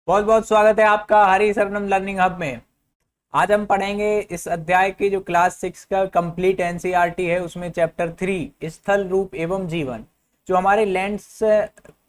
बहुत बहुत स्वागत है आपका हरी सरनम लर्निंग हब में। आज हम पढ़ेंगे इस अध्याय की जो क्लास 6 का कंप्लीट एनसीईआरटी है, उसमें चैप्टर 3 स्थल रूप एवं जीवन। जो हमारे लैंड्स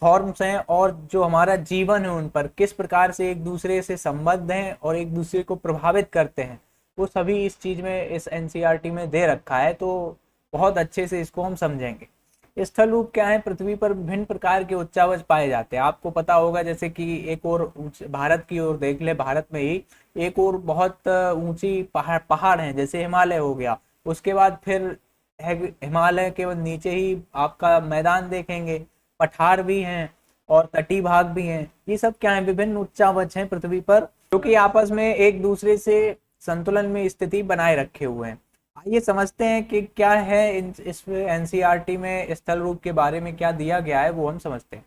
फॉर्म्स हैं और जो हमारा जीवन है उन पर किस प्रकार से एक दूसरे से संबद्ध हैं और एक दूसरे को प्रभावित करते हैं, वो सभी इस चीज में इस एनसीईआरटी में दे रखा है। तो बहुत अच्छे से इसको हम समझेंगे। स्थल रूप क्या है? पृथ्वी पर विभिन्न प्रकार के उच्चावच पाए जाते हैं। आपको पता होगा, जैसे कि एक और भारत की ओर देख ले, भारत में ही एक और बहुत ऊंची पहाड़ पहाड़ हैं, जैसे हिमालय हो गया। उसके बाद फिर हिमालय के नीचे ही आपका मैदान देखेंगे, पठार भी हैं और तटीय भाग भी हैं। ये सब क्या है? विभिन्न उच्चावच हैं पृथ्वी पर, जो कि आपस में एक दूसरे से संतुलन में स्थिति बनाए रखे हुए हैं। आइए समझते हैं कि क्या है इस एनसीईआरटी में स्थल रूप के बारे में क्या दिया गया है, वो हम समझते हैं।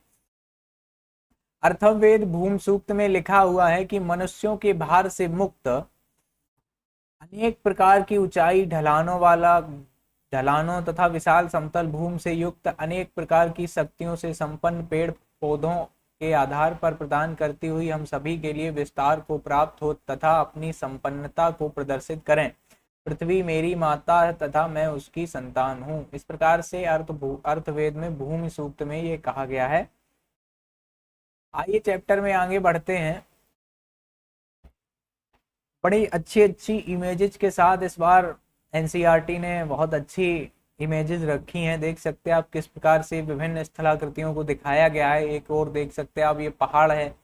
अथर्ववेद भूम सूक्त में लिखा हुआ है कि मनुष्यों के भार से मुक्त, अनेक प्रकार की ऊंचाई ढलानों तथा विशाल समतल भूमि से युक्त, अनेक प्रकार की शक्तियों से संपन्न पेड़ पौधों के आधार पर प्रदान करती हुई हम सभी के लिए विस्तार को प्राप्त हो तथा अपनी संपन्नता को प्रदर्शित करें। पृथ्वी मेरी माता है तथा मैं उसकी संतान हूँ। इस प्रकार से अर्थवेद में भूमि सूक्त में ये कहा गया है। आइए चैप्टर में आगे बढ़ते हैं। बड़ी अच्छी अच्छी इमेजेस के साथ इस बार एनसीईआरटी ने बहुत अच्छी इमेजेस रखी हैं। देख सकते हैं आप किस प्रकार से विभिन्न स्थलाकृतियों को दिखाया गया है। एक और देख सकते हैं आप, ये पहाड़ है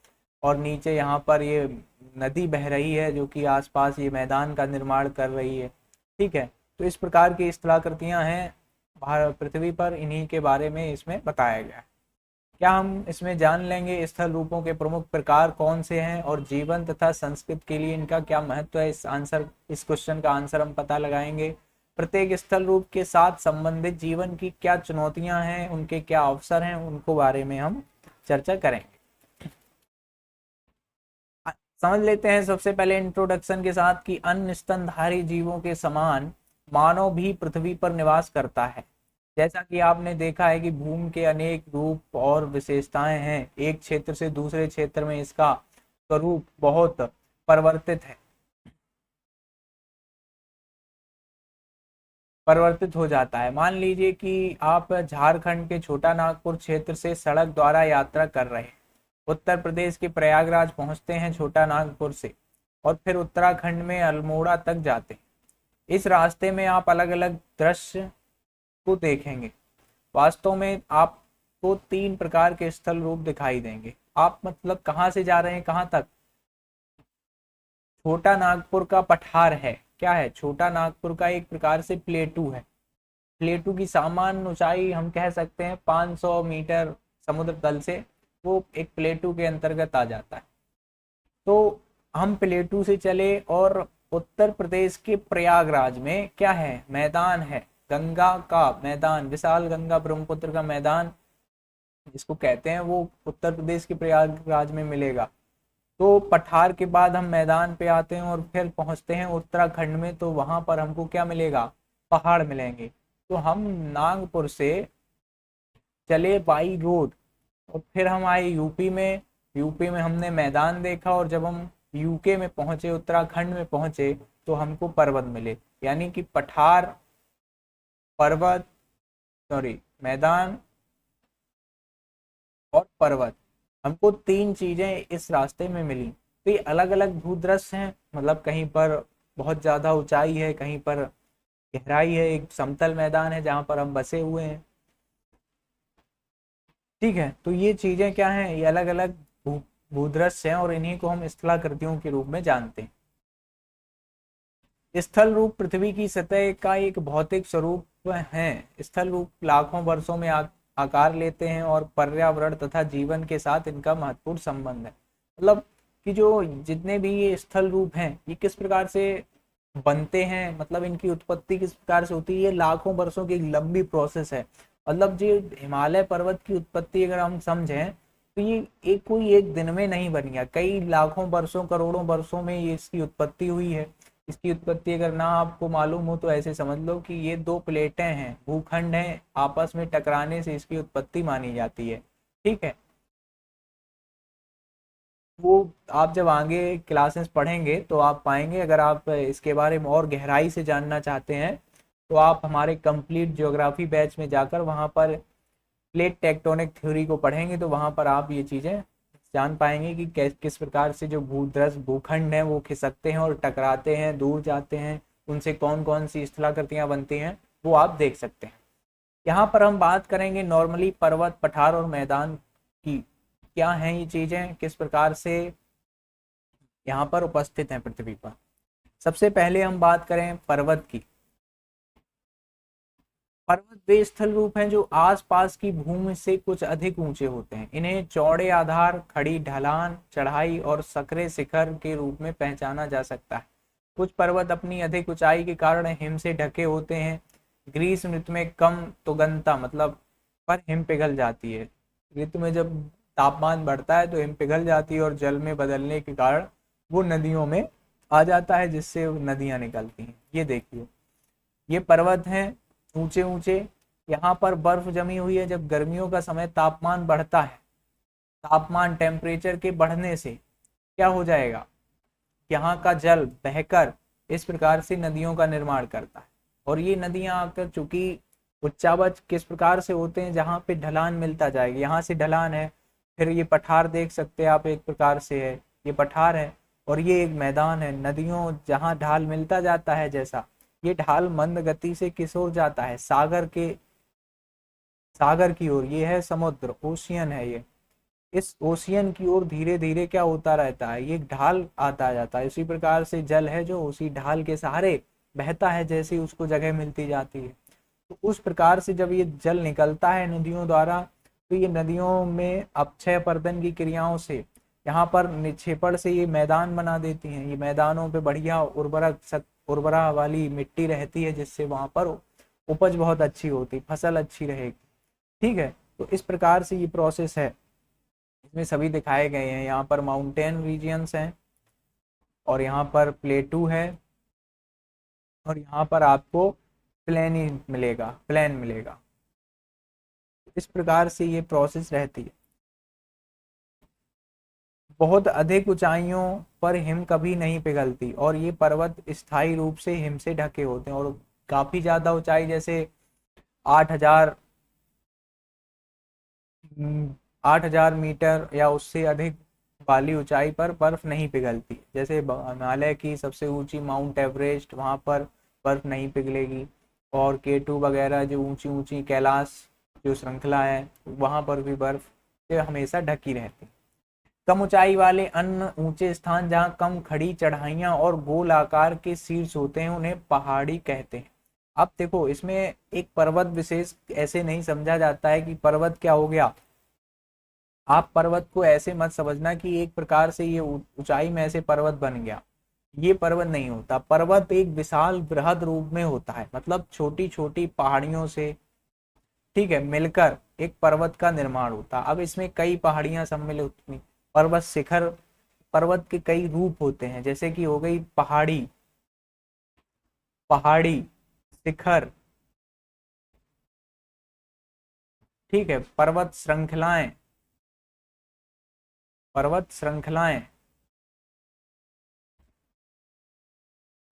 और नीचे यहाँ पर ये नदी बह रही है, जो कि आसपास ये मैदान का निर्माण कर रही है। ठीक है, तो इस प्रकार की स्थलाकृतियां हैं पृथ्वी पर, इन्हीं के बारे में इसमें बताया गया है। क्या हम इसमें जान लेंगे स्थल रूपों के प्रमुख प्रकार कौन से हैं और जीवन तथा संस्कृत के लिए इनका क्या महत्व है। इस क्वेश्चन का आंसर हम पता लगाएंगे। प्रत्येक स्थल रूप के साथ संबंधित जीवन की क्या चुनौतियां हैं, उनके क्या अवसर हैं, उनको बारे में हम चर्चा करेंगे। समझ लेते हैं सबसे पहले इंट्रोडक्शन के साथ कि अन्य स्तनधारी जीवों के समान मानव भी पृथ्वी पर निवास करता है। जैसा कि आपने देखा है कि भूमि के अनेक रूप और विशेषताएं हैं। एक क्षेत्र से दूसरे क्षेत्र में इसका स्वरूप बहुत परिवर्तित हो जाता है। मान लीजिए कि आप झारखंड के छोटा नागपुर क्षेत्र से सड़क द्वारा यात्रा कर रहे हैं, उत्तर प्रदेश के प्रयागराज पहुंचते हैं छोटा नागपुर से, और फिर उत्तराखंड में अल्मोड़ा तक जाते हैं। इस रास्ते में आप अलग अलग दृश्य को देखेंगे। वास्तव में आपको तीन प्रकार के स्थल रूप दिखाई देंगे। आप मतलब कहाँ से जा रहे हैं, कहाँ तक? छोटा नागपुर का पठार है। क्या है? छोटा नागपुर का एक प्रकार से प्लेटू है। प्लेटू की सामान्य ऊंचाई हम कह सकते हैं 500 मीटर समुद्र तल से, वो एक प्लेटू के अंतर्गत आ जाता है। तो हम प्लेटू से चले और उत्तर प्रदेश के प्रयागराज में क्या है? मैदान है, गंगा का मैदान, विशाल गंगा ब्रह्मपुत्र का मैदान जिसको कहते हैं, वो उत्तर प्रदेश के प्रयागराज में मिलेगा। तो पठार के बाद हम मैदान पे आते हैं और फिर पहुंचते हैं उत्तराखंड में, तो वहां पर हमको क्या मिलेगा? पहाड़ मिलेंगे। तो हम नागपुर से चले बाई रोड और फिर हम आए यूपी में। यूपी में हमने मैदान देखा और जब हम यूके में पहुंचे, उत्तराखंड में पहुंचे, तो हमको पर्वत मिले। यानी कि पठार, पर्वत, सॉरी, मैदान और पर्वत, हमको तीन चीजें इस रास्ते में मिली। तो ये अलग अलग भूदृश्य हैं, मतलब कहीं पर बहुत ज्यादा ऊंचाई है, कहीं पर गहराई है, एक समतल मैदान है जहां पर हम बसे हुए हैं। ठीक है, तो ये चीजें क्या हैं? ये अलग अलग भूदृश्य हैं और इन्हीं को हम स्थलाकृतियों के रूप में जानते हैं। स्थल रूप पृथ्वी की सतह का एक भौतिक स्वरूप है। स्थल रूप लाखों वर्षों में आकार लेते हैं और पर्यावरण तथा जीवन के साथ इनका महत्वपूर्ण संबंध है। मतलब कि जो जितने भी ये स्थल रूप हैं, ये किस प्रकार से बनते हैं, मतलब इनकी उत्पत्ति किस प्रकार से होती है, ये लाखों वर्षों की एक लंबी प्रोसेस है। मतलब जो हिमालय पर्वत की उत्पत्ति अगर हम समझें, तो ये एक दिन में नहीं बन गया, कई लाखों वर्षों करोड़ों वर्षों में ये इसकी उत्पत्ति हुई है। इसकी उत्पत्ति अगर ना आपको मालूम हो तो ऐसे समझ लो कि ये दो प्लेटें हैं, भूखंड हैं, आपस में टकराने से इसकी उत्पत्ति मानी जाती है। ठीक है, वो आप जब आगे क्लासेस पढ़ेंगे तो आप पाएंगे। अगर आप इसके बारे में और गहराई से जानना चाहते हैं तो आप हमारे कंप्लीट ज्योग्राफी बैच में जाकर वहाँ पर प्लेट टेक्टोनिक थ्योरी को पढ़ेंगे, तो वहाँ पर आप ये चीज़ें जान पाएंगे कि किस प्रकार से जो भूद्रस भूखंड हैं वो खिसकते हैं और टकराते हैं, दूर जाते हैं, उनसे कौन कौन सी स्थलाकृतियाँ बनती हैं, वो आप देख सकते हैं। यहाँ पर हम बात करेंगे नॉर्मली पर्वत, पठार और मैदान की। क्या हैं ये चीज़ें, किस प्रकार से यहाँ पर उपस्थित हैं पृथ्वी पर। सबसे पहले हम बात करें पर्वत की। पर्वत वे स्थल रूप हैं जो आसपास की भूमि से कुछ अधिक ऊंचे होते हैं। इन्हें चौड़े आधार, खड़ी ढलान, चढ़ाई और सकरे शिखर के रूप में पहचाना जा सकता है। कुछ पर्वत अपनी अधिक ऊंचाई के कारण हिम से ढके होते हैं। ग्रीष्म ऋतु में कम तुगनता मतलब पर हिम पिघल जाती है। ऋतु में जब तापमान बढ़ता है तो हिम पिघल जाती है और जल में बदलने के कारण वो नदियों में आ जाता है, जिससे नदियां निकलती हैं। ये देखिए, ये पर्वत हैं ऊंचे ऊंचे। यहाँ पर बर्फ जमी हुई है। जब गर्मियों का समय तापमान बढ़ता है, तापमान टेम्परेचर के बढ़ने से क्या हो जाएगा, यहाँ का जल बहकर इस प्रकार से नदियों का निर्माण करता है। और ये नदियां आकर, चूंकि उच्चावच किस प्रकार से होते हैं, जहाँ पे ढलान मिलता जाएगा, यहाँ से ढलान है, फिर ये पठार देख सकते हैं आप, एक प्रकार से है, ये पठार है और ये एक मैदान है। नदियों जहाँ ढाल मिलता जाता है, जैसा ये ढाल मंद गति से किस ओर जाता है, सागर की ओर। ये है समुद्र, ओशियन है ये। इस ओशियन की ओर धीरे धीरे क्या होता रहता है, ये ढाल आता जाता है। इसी प्रकार से जल है जो उसी ढाल के सहारे बहता है, जैसे उसको जगह मिलती जाती है। तो उस प्रकार से जब ये जल निकलता है नदियों द्वारा, तो ये नदियों में अपक्षय पर्दन की क्रियाओं से यहाँ पर निक्षेपण से ये मैदान बना देती हैं। ये मैदानों पे बढ़िया उर्वरा वाली मिट्टी रहती है, जिससे वहां पर उपज बहुत अच्छी होती, फसल अच्छी रहेगी। ठीक है, तो इस प्रकार से ये प्रोसेस है। इसमें सभी दिखाए गए हैं। यहाँ पर माउंटेन रीजियंस हैं और यहाँ पर प्लेटू है और यहाँ पर आपको प्लेन ही मिलेगा, प्लेन मिलेगा। इस प्रकार से ये प्रोसेस रहती है। बहुत अधिक ऊंचाइयों पर हिम कभी नहीं पिघलती और ये पर्वत स्थायी रूप से हिम से ढके होते हैं। और काफी ज्यादा ऊंचाई, जैसे 8,000 8,000 मीटर या उससे अधिक वाली ऊंचाई पर बर्फ नहीं पिघलती। जैसे हिमालय की सबसे ऊंची माउंट एवरेस्ट, वहां पर बर्फ नहीं पिघलेगी। और K2 वगैरह जो ऊंची ऊंची कैलाश जो श्रृंखला है, वहां पर भी बर्फ से हमेशा ढकी रहती। कम ऊंचाई वाले अन्य ऊंचे स्थान जहाँ कम खड़ी चढ़ाइयाँ और गोल आकार के शीर्ष होते हैं, उन्हें पहाड़ी कहते हैं। अब देखो, इसमें एक पर्वत विशेष ऐसे नहीं समझा जाता है कि पर्वत क्या हो गया। आप पर्वत को ऐसे मत समझना कि एक प्रकार से ये ऊंचाई में ऐसे पर्वत बन गया। ये पर्वत नहीं होता। पर्वत एक विशाल बृहद रूप में होता है, मतलब छोटी छोटी पहाड़ियों से, ठीक है, मिलकर एक पर्वत का निर्माण होता है। अब इसमें कई पहाड़ियां सम्मिलित होती, पर्वत शिखर, पर्वत के कई रूप होते हैं, जैसे कि हो गई पहाड़ी, पहाड़ी शिखर, ठीक है, पर्वत श्रृंखलाएं, पर्वत श्रृंखलाएं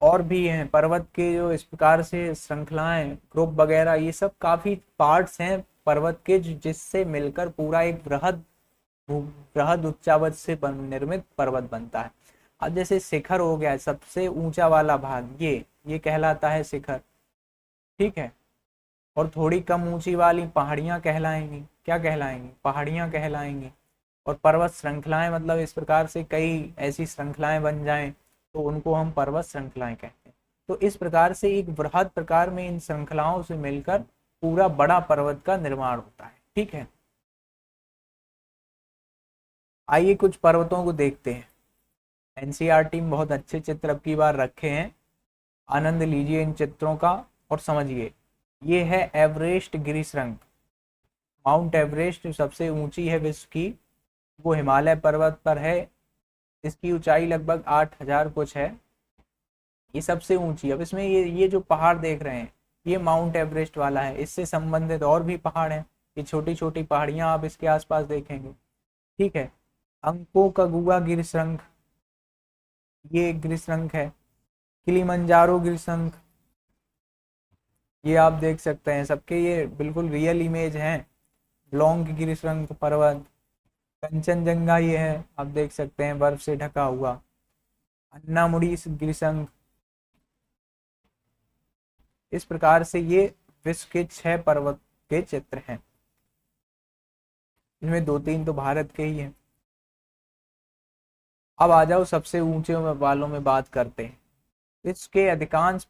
और भी हैं पर्वत के जो इस प्रकार से श्रृंखलाएं, ग्रुप वगैरह, ये सब काफी पार्ट्स हैं पर्वत के, जिससे मिलकर पूरा एक बृहद उच्चावच से निर्मित पर्वत बनता है। अब जैसे शिखर हो गया, सबसे ऊंचा वाला भाग, ये कहलाता है शिखर, ठीक है। और थोड़ी कम ऊंची वाली पहाड़ियां कहलाएंगी, क्या कहलाएंगी, पहाड़ियां कहलाएंगी। और पर्वत श्रृंखलाएं मतलब इस प्रकार से कई ऐसी श्रृंखलाएं बन जाएं तो उनको हम पर्वत श्रृंखलाएं कहते हैं। तो इस प्रकार से एक बृहद प्रकार में इन श्रृंखलाओं से मिलकर पूरा बड़ा पर्वत का निर्माण होता है, ठीक है। आइए कुछ पर्वतों को देखते हैं। एनसीईआरटी में बहुत अच्छे चित्र अब की बार रखे हैं, आनंद लीजिए इन चित्रों का और समझिए। ये है एवरेस्ट गिरिशृंग। माउंट एवरेस्ट जो सबसे ऊंची है विश्व की, वो हिमालय पर्वत पर है। इसकी ऊंचाई लगभग 8,000 कुछ है, ये सबसे ऊंची। अब इसमें ये जो पहाड़ देख रहे हैं, ये माउंट एवरेस्ट वाला है। इससे संबंधित और भी पहाड़ हैं, ये छोटी छोटी पहाड़ियां आप इसके आसपास देखेंगे, ठीक है। अंको का गुआ गिरिशृंग, ये एक गिरिशृंग है। किलिमंजारो गिरिशृंग, ये आप देख सकते हैं, सबके ये बिल्कुल रियल इमेज हैं। लोंग गिरिशृंग पर्वत, कंचनजंगा ये है, आप देख सकते हैं बर्फ से ढका हुआ। अन्नामुड़ी गिरिशृंग, इस प्रकार से ये विश्व के 6 पर्वत के चित्र हैं, इनमें 2-3 तो भारत के ही हैं। अब आ जाओ सबसे ऊंचे वालों में बात करते हैं। विश्व के अधिकांश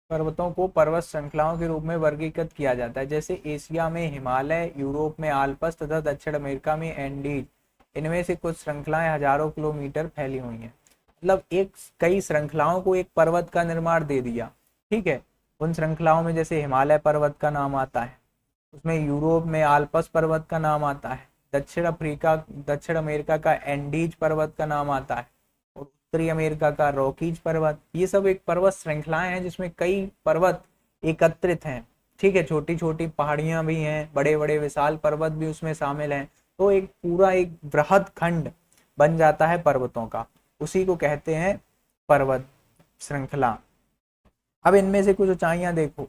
पर्वतों को पर्वत श्रृंखलाओं के रूप में वर्गीकृत किया जाता है, जैसे एशिया में हिमालय, यूरोप में आल्प्स तथा दक्षिण अमेरिका में एंडीज। इनमें से कुछ श्रृंखलाएं हजारों किलोमीटर फैली हुई हैं। मतलब एक कई श्रृंखलाओं को एक पर्वत का निर्माण दे दिया, ठीक है। उन श्रृंखलाओं में जैसे हिमालय पर्वत का नाम आता है, उसमें यूरोप में आल्प्स पर्वत का नाम आता है, दक्षिण अमेरिका का एंडीज पर्वत का नाम आता है, और उत्तरी अमेरिका का रॉकीज पर्वत। ये सब एक पर्वत श्रृंखलाएं हैं जिसमें कई पर्वत एकत्रित हैं, ठीक है। छोटी छोटी पहाड़ियां भी हैं, बड़े बड़े विशाल पर्वत भी उसमें शामिल हैं। तो एक पूरा एक बृहद खंड बन जाता है पर्वतों का, उसी को कहते हैं पर्वत श्रृंखला। अब इनमें से कुछ ऊंचाइयां देखो।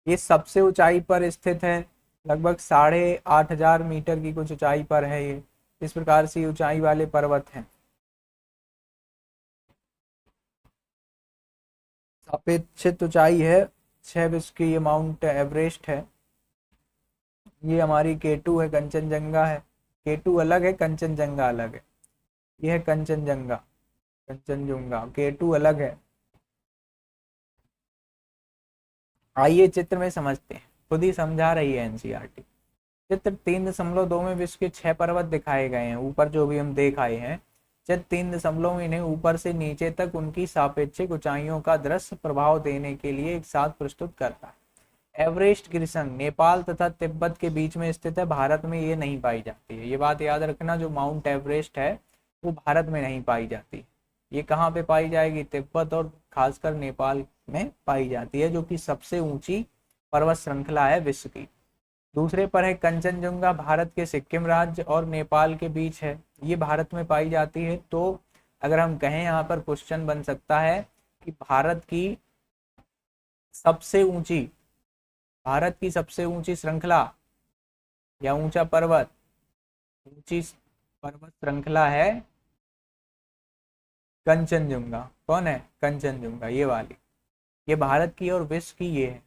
ये सबसे ऊंचाई पर स्थित है, लगभग 8,500 मीटर की कुछ ऊंचाई पर है ये। इस प्रकार से ऊंचाई वाले पर्वत हैं। अपेक्षित ऊंचाई है 6 विश्व की, ये माउंट एवरेस्ट है। ये हमारी केटू है, कंचनजंगा है। केटू अलग है, कंचनजंगा अलग है। ये है कंचनजंगा, कंचनजंगा, केटू अलग है। आइए चित्र में समझते हैं, खुद ही समझा रही है एनसीईआरटी। चित्र 3.2 में विश्व के 6 पर्वत दिखाए गए हैं, ऊपर जो भी हम देख आए हैं। चित्र 3.2 में इन्हें ऊपर से नीचे तक उनकी सापेक्षिक ऊंचाइयों का दृश्य प्रभाव देने के लिए एक साथ प्रस्तुत करता है। एवरेस्ट गिरिशृंग नेपाल तथा तिब्बत के बीच में स्थित है, भारत में ये नहीं पाई जाती है। ये बात याद रखना, जो माउंट एवरेस्ट है वो भारत में नहीं पाई जाती। ये कहाँ पे पाई जाएगी? तिब्बत और खासकर नेपाल में पाई जाती है, जो कि सबसे ऊंची पर्वत श्रृंखला है विश्व की। दूसरे पर है कंचनजंगा, भारत के सिक्किम राज्य और नेपाल के बीच है, ये भारत में पाई जाती है। तो अगर हम कहें, यहाँ पर क्वेश्चन बन सकता है कि भारत की सबसे ऊंची श्रृंखला या ऊंची पर्वत श्रृंखला है कंचनजंगा। कौन है? कंचनजंगा, ये वाली। ये भारत की और विश्व की ये है,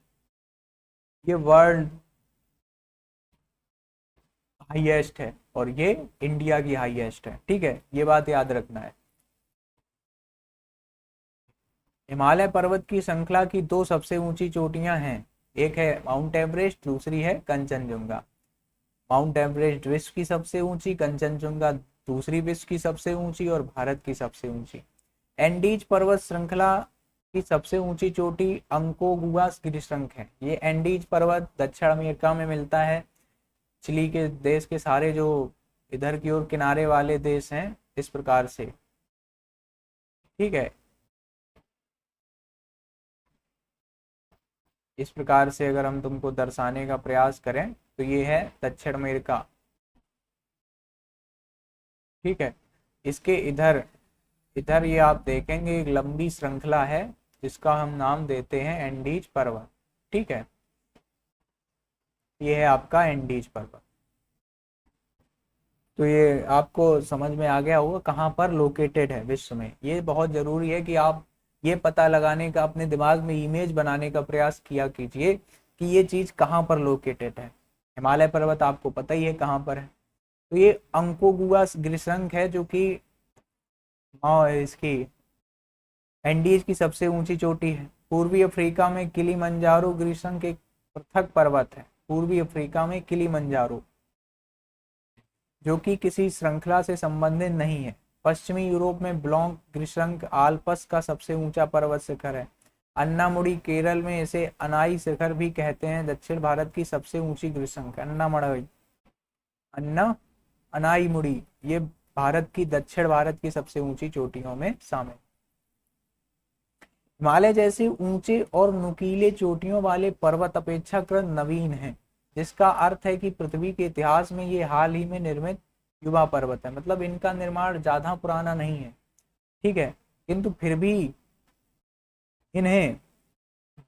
ये वर्ल्ड हाईएस्ट है और ये इंडिया की हाईएस्ट है, ठीक है। ये बात याद रखना है। हिमालय पर्वत की श्रृंखला की 2 सबसे ऊंची चोटियां हैं, एक है माउंट एवरेस्ट, दूसरी है कंचनजंगा। माउंट एवरेस्ट विश्व की सबसे ऊंची, कंचनजंगा दूसरी विश्व की सबसे ऊंची और भारत की सबसे ऊंची। एंडीज पर्वत श्रृंखला की सबसे ऊंची चोटी अंकोगुआ गिरिशृंग है। ये एंडीज पर्वत दक्षिण अमेरिका में मिलता है। चिली के देश के सारे जो इधर की ओर किनारे वाले देश हैं, इस प्रकार से, ठीक है। इस प्रकार से अगर हम तुमको दर्शाने का प्रयास करें तो ये है दक्षिण अमेरिका, ठीक है। इसके इधर इधर ये आप देखेंगे एक लंबी श्रृंखला है जिसका हम नाम देते हैं एंडीज पर्वत, ठीक है। ये है आपका एंडीज पर्वत। तो ये आपको समझ में आ गया होगा कहाँ पर लोकेटेड है विश्व में। ये बहुत जरूरी है कि आप ये पता लगाने का, अपने दिमाग में इमेज बनाने का प्रयास किया कीजिए कि ये चीज कहाँ पर लोकेटेड है। हिमालय पर्वत आपको पता ही है कहाँ पर है। तो ये अंकोगुआ गिरिशृंग है, जो कि इसकी एंडीज की सबसे ऊंची चोटी है। पूर्वी अफ्रीका में किलिमंजारो गिरिशृंग एक पृथक पर्वत है, पूर्वी अफ्रीका में किलिमंजारो, जो कि किसी श्रृंखला से संबंधित नहीं है। पश्चिमी यूरोप में ब्लॉन्ग गिरिशृंग आल्प्स का सबसे ऊंचा पर्वत शिखर है। अन्नामुड़ी केरल में इसे अनाई शिखर भी कहते हैं, दक्षिण भारत की सबसे ऊंची गिरिशृंग अनाईमुड़ी, ये भारत की, दक्षिण भारत की सबसे ऊंची चोटियों में शामिल। हिमालय जैसे ऊंचे और नुकीले चोटियों वाले पर्वत अपेक्षाकृत नवीन हैं, जिसका अर्थ है कि पृथ्वी के इतिहास में ये हाल ही में निर्मित युवा पर्वत है। मतलब इनका निर्माण ज्यादा पुराना नहीं है, ठीक है, किंतु फिर भी इन्हें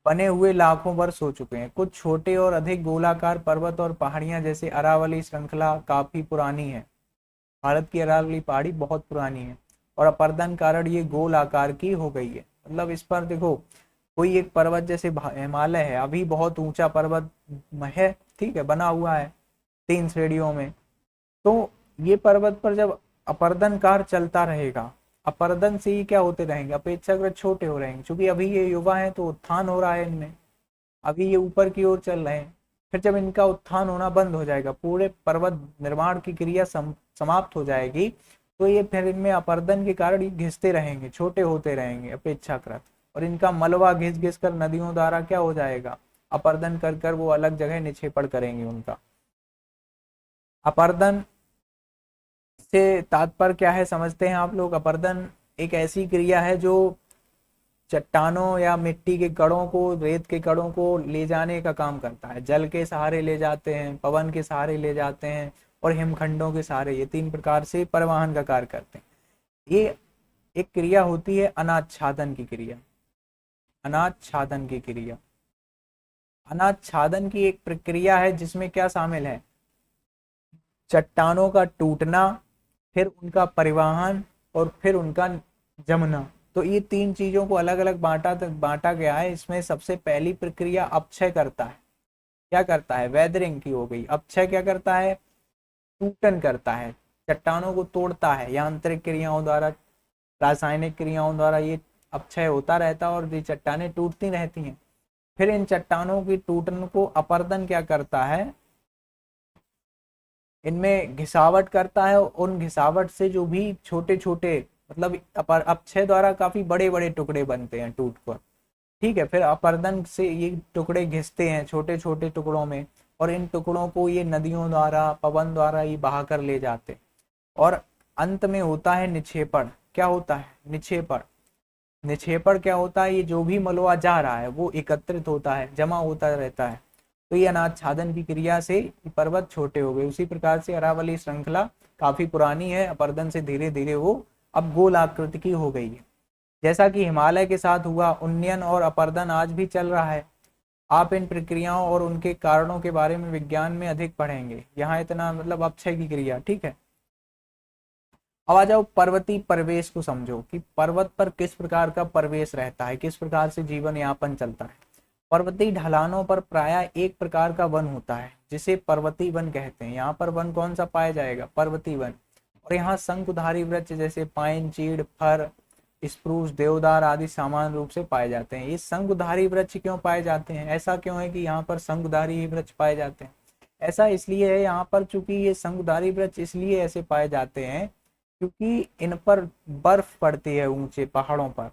बने हुए लाखों वर्ष हो चुके हैं। कुछ छोटे और अधिक गोलाकार पर्वत और पहाड़ियां जैसे अरावली श्रृंखला काफी पुरानी है। भारत की अरावली पहाड़ी बहुत पुरानी है और अपरदन कारण ये गोल आकार की हो गई है। मतलब इस पर देखो, कोई एक पर्वत जैसे हिमालय है, अभी बहुत ऊंचा पर्वत है, ठीक है, बना हुआ है 3 श्रेणियों में। तो ये पर्वत पर जब अपरदन कार चलता रहेगा, अपरदन से ही क्या होते रहेंगे, अपेक्षाकृत छोटे हो रहेंगे, क्योंकि अभी ये युवा है तो उत्थान हो रहा है इनमें, अभी ये ऊपर की ओर चल रहे हैं। फिर जब इनका उत्थान होना बंद हो जाएगा, पूरे पर्वत निर्माण की क्रिया समाप्त हो जाएगी, तो ये फिर इनमें अपरदन के कारण ये घिसते रहेंगे, छोटे होते रहेंगे अपेक्षाकृत, और इनका मलबा घिस घिस कर नदियों द्वारा क्या हो जाएगा, अपरदन कर कर वो अलग जगह निक्षेपण करेंगे उनका। अपरदन से तात्पर्य क्या है समझते हैं आप लोग। अपरदन एक ऐसी क्रिया है जो चट्टानों या मिट्टी के कणों को, रेत के कणों को ले जाने का काम करता है। जल के सहारे ले जाते हैं, पवन के सहारे ले जाते हैं, और हिमखंडों के सहारे, ये 3 प्रकार से परिवहन का कार्य करते हैं। ये एक क्रिया होती है अनाच्छादन की क्रिया। अनाच्छादन की क्रिया, अनाच्छादन की एक प्रक्रिया है जिसमें क्या शामिल है, चट्टानों का टूटना, फिर उनका परिवहन, और फिर उनका जमना। तो ये 3 चीजों को अलग अलग बांटा गया है। इसमें सबसे पहली प्रक्रिया अपक्षय करता है। क्या करता है, वेदरिंग की हो गई। अपक्षय क्या करता है, टूटन करता है, चट्टानों को तोड़ता है, यांत्रिक क्रियाओं द्वारा, रासायनिक क्रियाओं द्वारा ये अपक्षय होता रहता है और ये चट्टानें टूटती रहती हैं। फिर इन चट्टानों की टूटन को अपरदन क्या करता है, इनमें घिसावट करता है। उन घिसावट से जो भी छोटे छोटे, मतलब अपक्षय द्वारा काफी बड़े बड़े टुकड़े बनते हैं टूट कर, ठीक है। फिर अपरदन से ये टुकड़े घिसते हैं छोटे छोटे टुकड़ों में, और इन टुकड़ों को ये नदियों द्वारा, पवन द्वारा ये बहा कर ले जाते। और अंत में होता है निक्षेपण। क्या होता है, निक्षेपण। निक्षेपण क्या होता है, ये जो भी मलबा जा रहा है वो एकत्रित होता है, जमा होता रहता है। तो ये अनाच्छादन की क्रिया से पर्वत छोटे हो गए। उसी प्रकार से अरावली श्रृंखला काफी पुरानी है, अपरदन से धीरे धीरे वो अब गोल आकृति की हो गई है। जैसा कि हिमालय के साथ हुआ, उन्नयन और अपरदन आज भी चल रहा है। आप इन प्रक्रियाओं और उनके कारणों के बारे में विज्ञान में अधिक पढ़ेंगे। यहाँ इतना मतलब अपक्षय की क्रिया, ठीक है। अब आ जाओ पर्वतीय परिवेश को समझो कि पर्वत पर किस प्रकार का परिवेश रहता है, किस प्रकार से जीवन यापन चलता है। पर्वतीय ढलानों पर प्रायः एक प्रकार का वन होता है जिसे पर्वतीय वन कहते हैं। यहाँ पर वन कौन सा पाया जाएगा, पर्वतीय वन। और यहाँ शंकुधारी वृक्ष जैसे पाइन, चीड़, फर, स्प्रूस, देवदार आदि सामान्य रूप से पाए जाते हैं। ये शंकुधारी वृक्ष क्यों पाए जाते हैं, ऐसा क्यों है कि यहाँ पर शंकुधारी वृक्ष पाए जाते हैं। ऐसा इसलिए है यहाँ पर, चूंकि ये शंकुधारी वृक्ष इसलिए ऐसे पाए जाते हैं क्योंकि इन पर बर्फ पड़ती है ऊंचे पहाड़ों पर।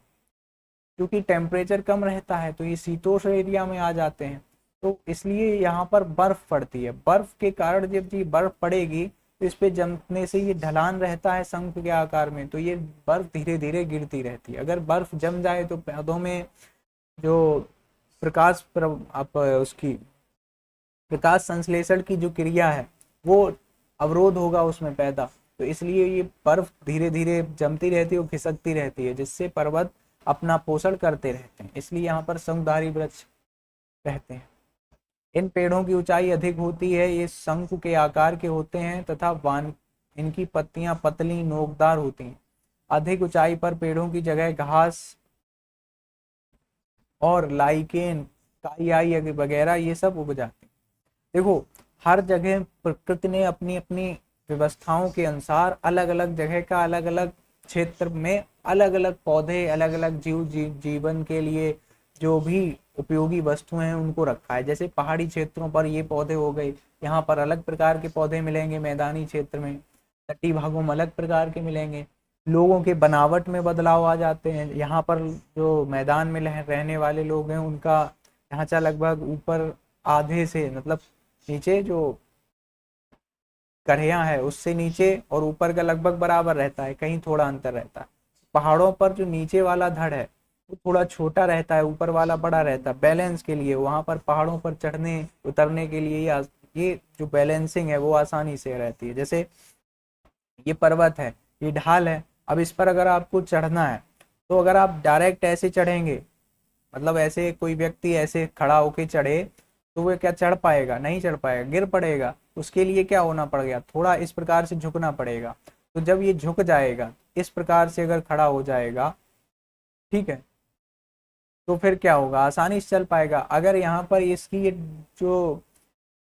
क्योंकि टेम्परेचर कम रहता है तो ये शीतोष्ण एरिया में आ जाते हैं, तो इसलिए यहाँ पर बर्फ पड़ती है। बर्फ के कारण जब ये बर्फ पड़ेगी तो इस पे जमने से ये ढलान रहता है शंख के आकार में, तो ये बर्फ धीरे धीरे गिरती रहती है। अगर बर्फ जम जाए तो पौधों में जो आप उसकी प्रकाश संश्लेषण की जो क्रिया है वो अवरोध होगा उसमें पैदा। तो इसलिए ये बर्फ धीरे धीरे जमती रहती है और खिसकती रहती है, जिससे पर्वत अपना पोषण करते रहते हैं। इसलिए यहाँ पर शंकुधारी वृक्ष रहते हैं। इन पेड़ों की ऊंचाई अधिक होती है, ये शंकु के आकार के होते हैं तथा इनकी पत्तियां पतली नोकदार होती हैं। अधिक ऊंचाई पर पेड़ों की जगह घास और लाइकेन, काई वगैरह ये सब उग जाते हैं। देखो, हर जगह प्रकृति ने अपनी अपनी व्यवस्थाओं के अनुसार अलग अलग जगह का, अलग अलग क्षेत्र में अलग अलग पौधे, अलग अलग जीवन के लिए जो भी उपयोगी वस्तुएं हैं उनको रखा है। जैसे पहाड़ी क्षेत्रों पर ये पौधे हो गए, यहाँ पर अलग प्रकार के पौधे मिलेंगे, मैदानी क्षेत्र में, तटीय भागों में अलग प्रकार के मिलेंगे। लोगों के बनावट में बदलाव आ जाते हैं। यहाँ पर जो मैदान में रहने वाले लोग हैं उनका ढांचा लगभग ऊपर आधे से, मतलब नीचे जो कढ़िया है उससे नीचे और ऊपर का लगभग बराबर रहता है, कहीं थोड़ा अंतर रहता है। पहाड़ों पर जो नीचे वाला धड़ है वो थोड़ा छोटा रहता है, ऊपर वाला बड़ा रहता है। बैलेंस के लिए वहां पर पहाड़ों पर चढ़ने उतरने के लिए ये जो बैलेंसिंग है वो आसानी से रहती है। जैसे ये पर्वत है, ये ढाल है, अब इस पर अगर आपको चढ़ना है तो अगर आप डायरेक्ट ऐसे चढ़ेंगे, मतलब ऐसे कोई व्यक्ति ऐसे खड़ा होके चढ़े तो वो क्या चढ़ पाएगा? नहीं चढ़ पाएगा, गिर पड़ेगा। उसके लिए क्या होना पड़ेगा? थोड़ा इस प्रकार से झुकना पड़ेगा। तो जब ये झुक जाएगा, इस प्रकार से अगर खड़ा हो जाएगा, ठीक है, तो फिर क्या होगा? आसानी से चल पाएगा। अगर यहाँ पर इसकी ये जो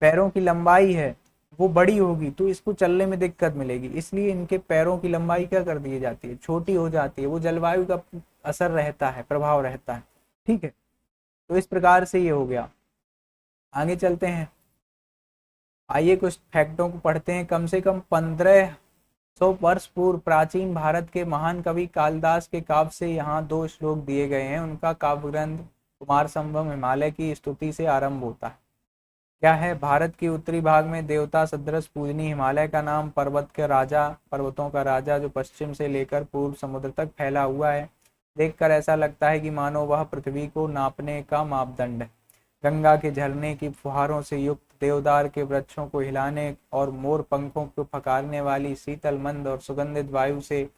पैरों की लंबाई है वो बड़ी होगी तो इसको चलने में दिक्कत मिलेगी, इसलिए इनके पैरों की लंबाई क्या कर दी जाती है? छोटी हो जाती है। वो जलवायु का असर रहता है, प्रभाव रहता है, ठीक है। तो इस प्रकार से ये हो गया। आगे चलते हैं, आइए कुछ फैक्टों को पढ़ते हैं। कम से कम 1500 वर्ष पूर्व प्राचीन भारत के महान कवि कालिदास के काव्य से यहाँ 2 श्लोक दिए गए हैं। उनका काव्य ग्रंथ कुमार संभव हिमालय की स्तुति से आरंभ होता है। क्या है? भारत के उत्तरी भाग में देवता सदृश पूजनीय हिमालय का नाम पर्वतों का राजा जो पश्चिम से लेकर पूर्व समुद्र तक फैला हुआ है। देखकर ऐसा लगता है कि मानो वह पृथ्वी को नापने का मापदंड है। गंगा के झरने की फुहारों से युक्त, देवदार के वृक्षों को हिलाने और मोर पंखों को फकारने वाली शीतल मंद और सुगंधित वायु से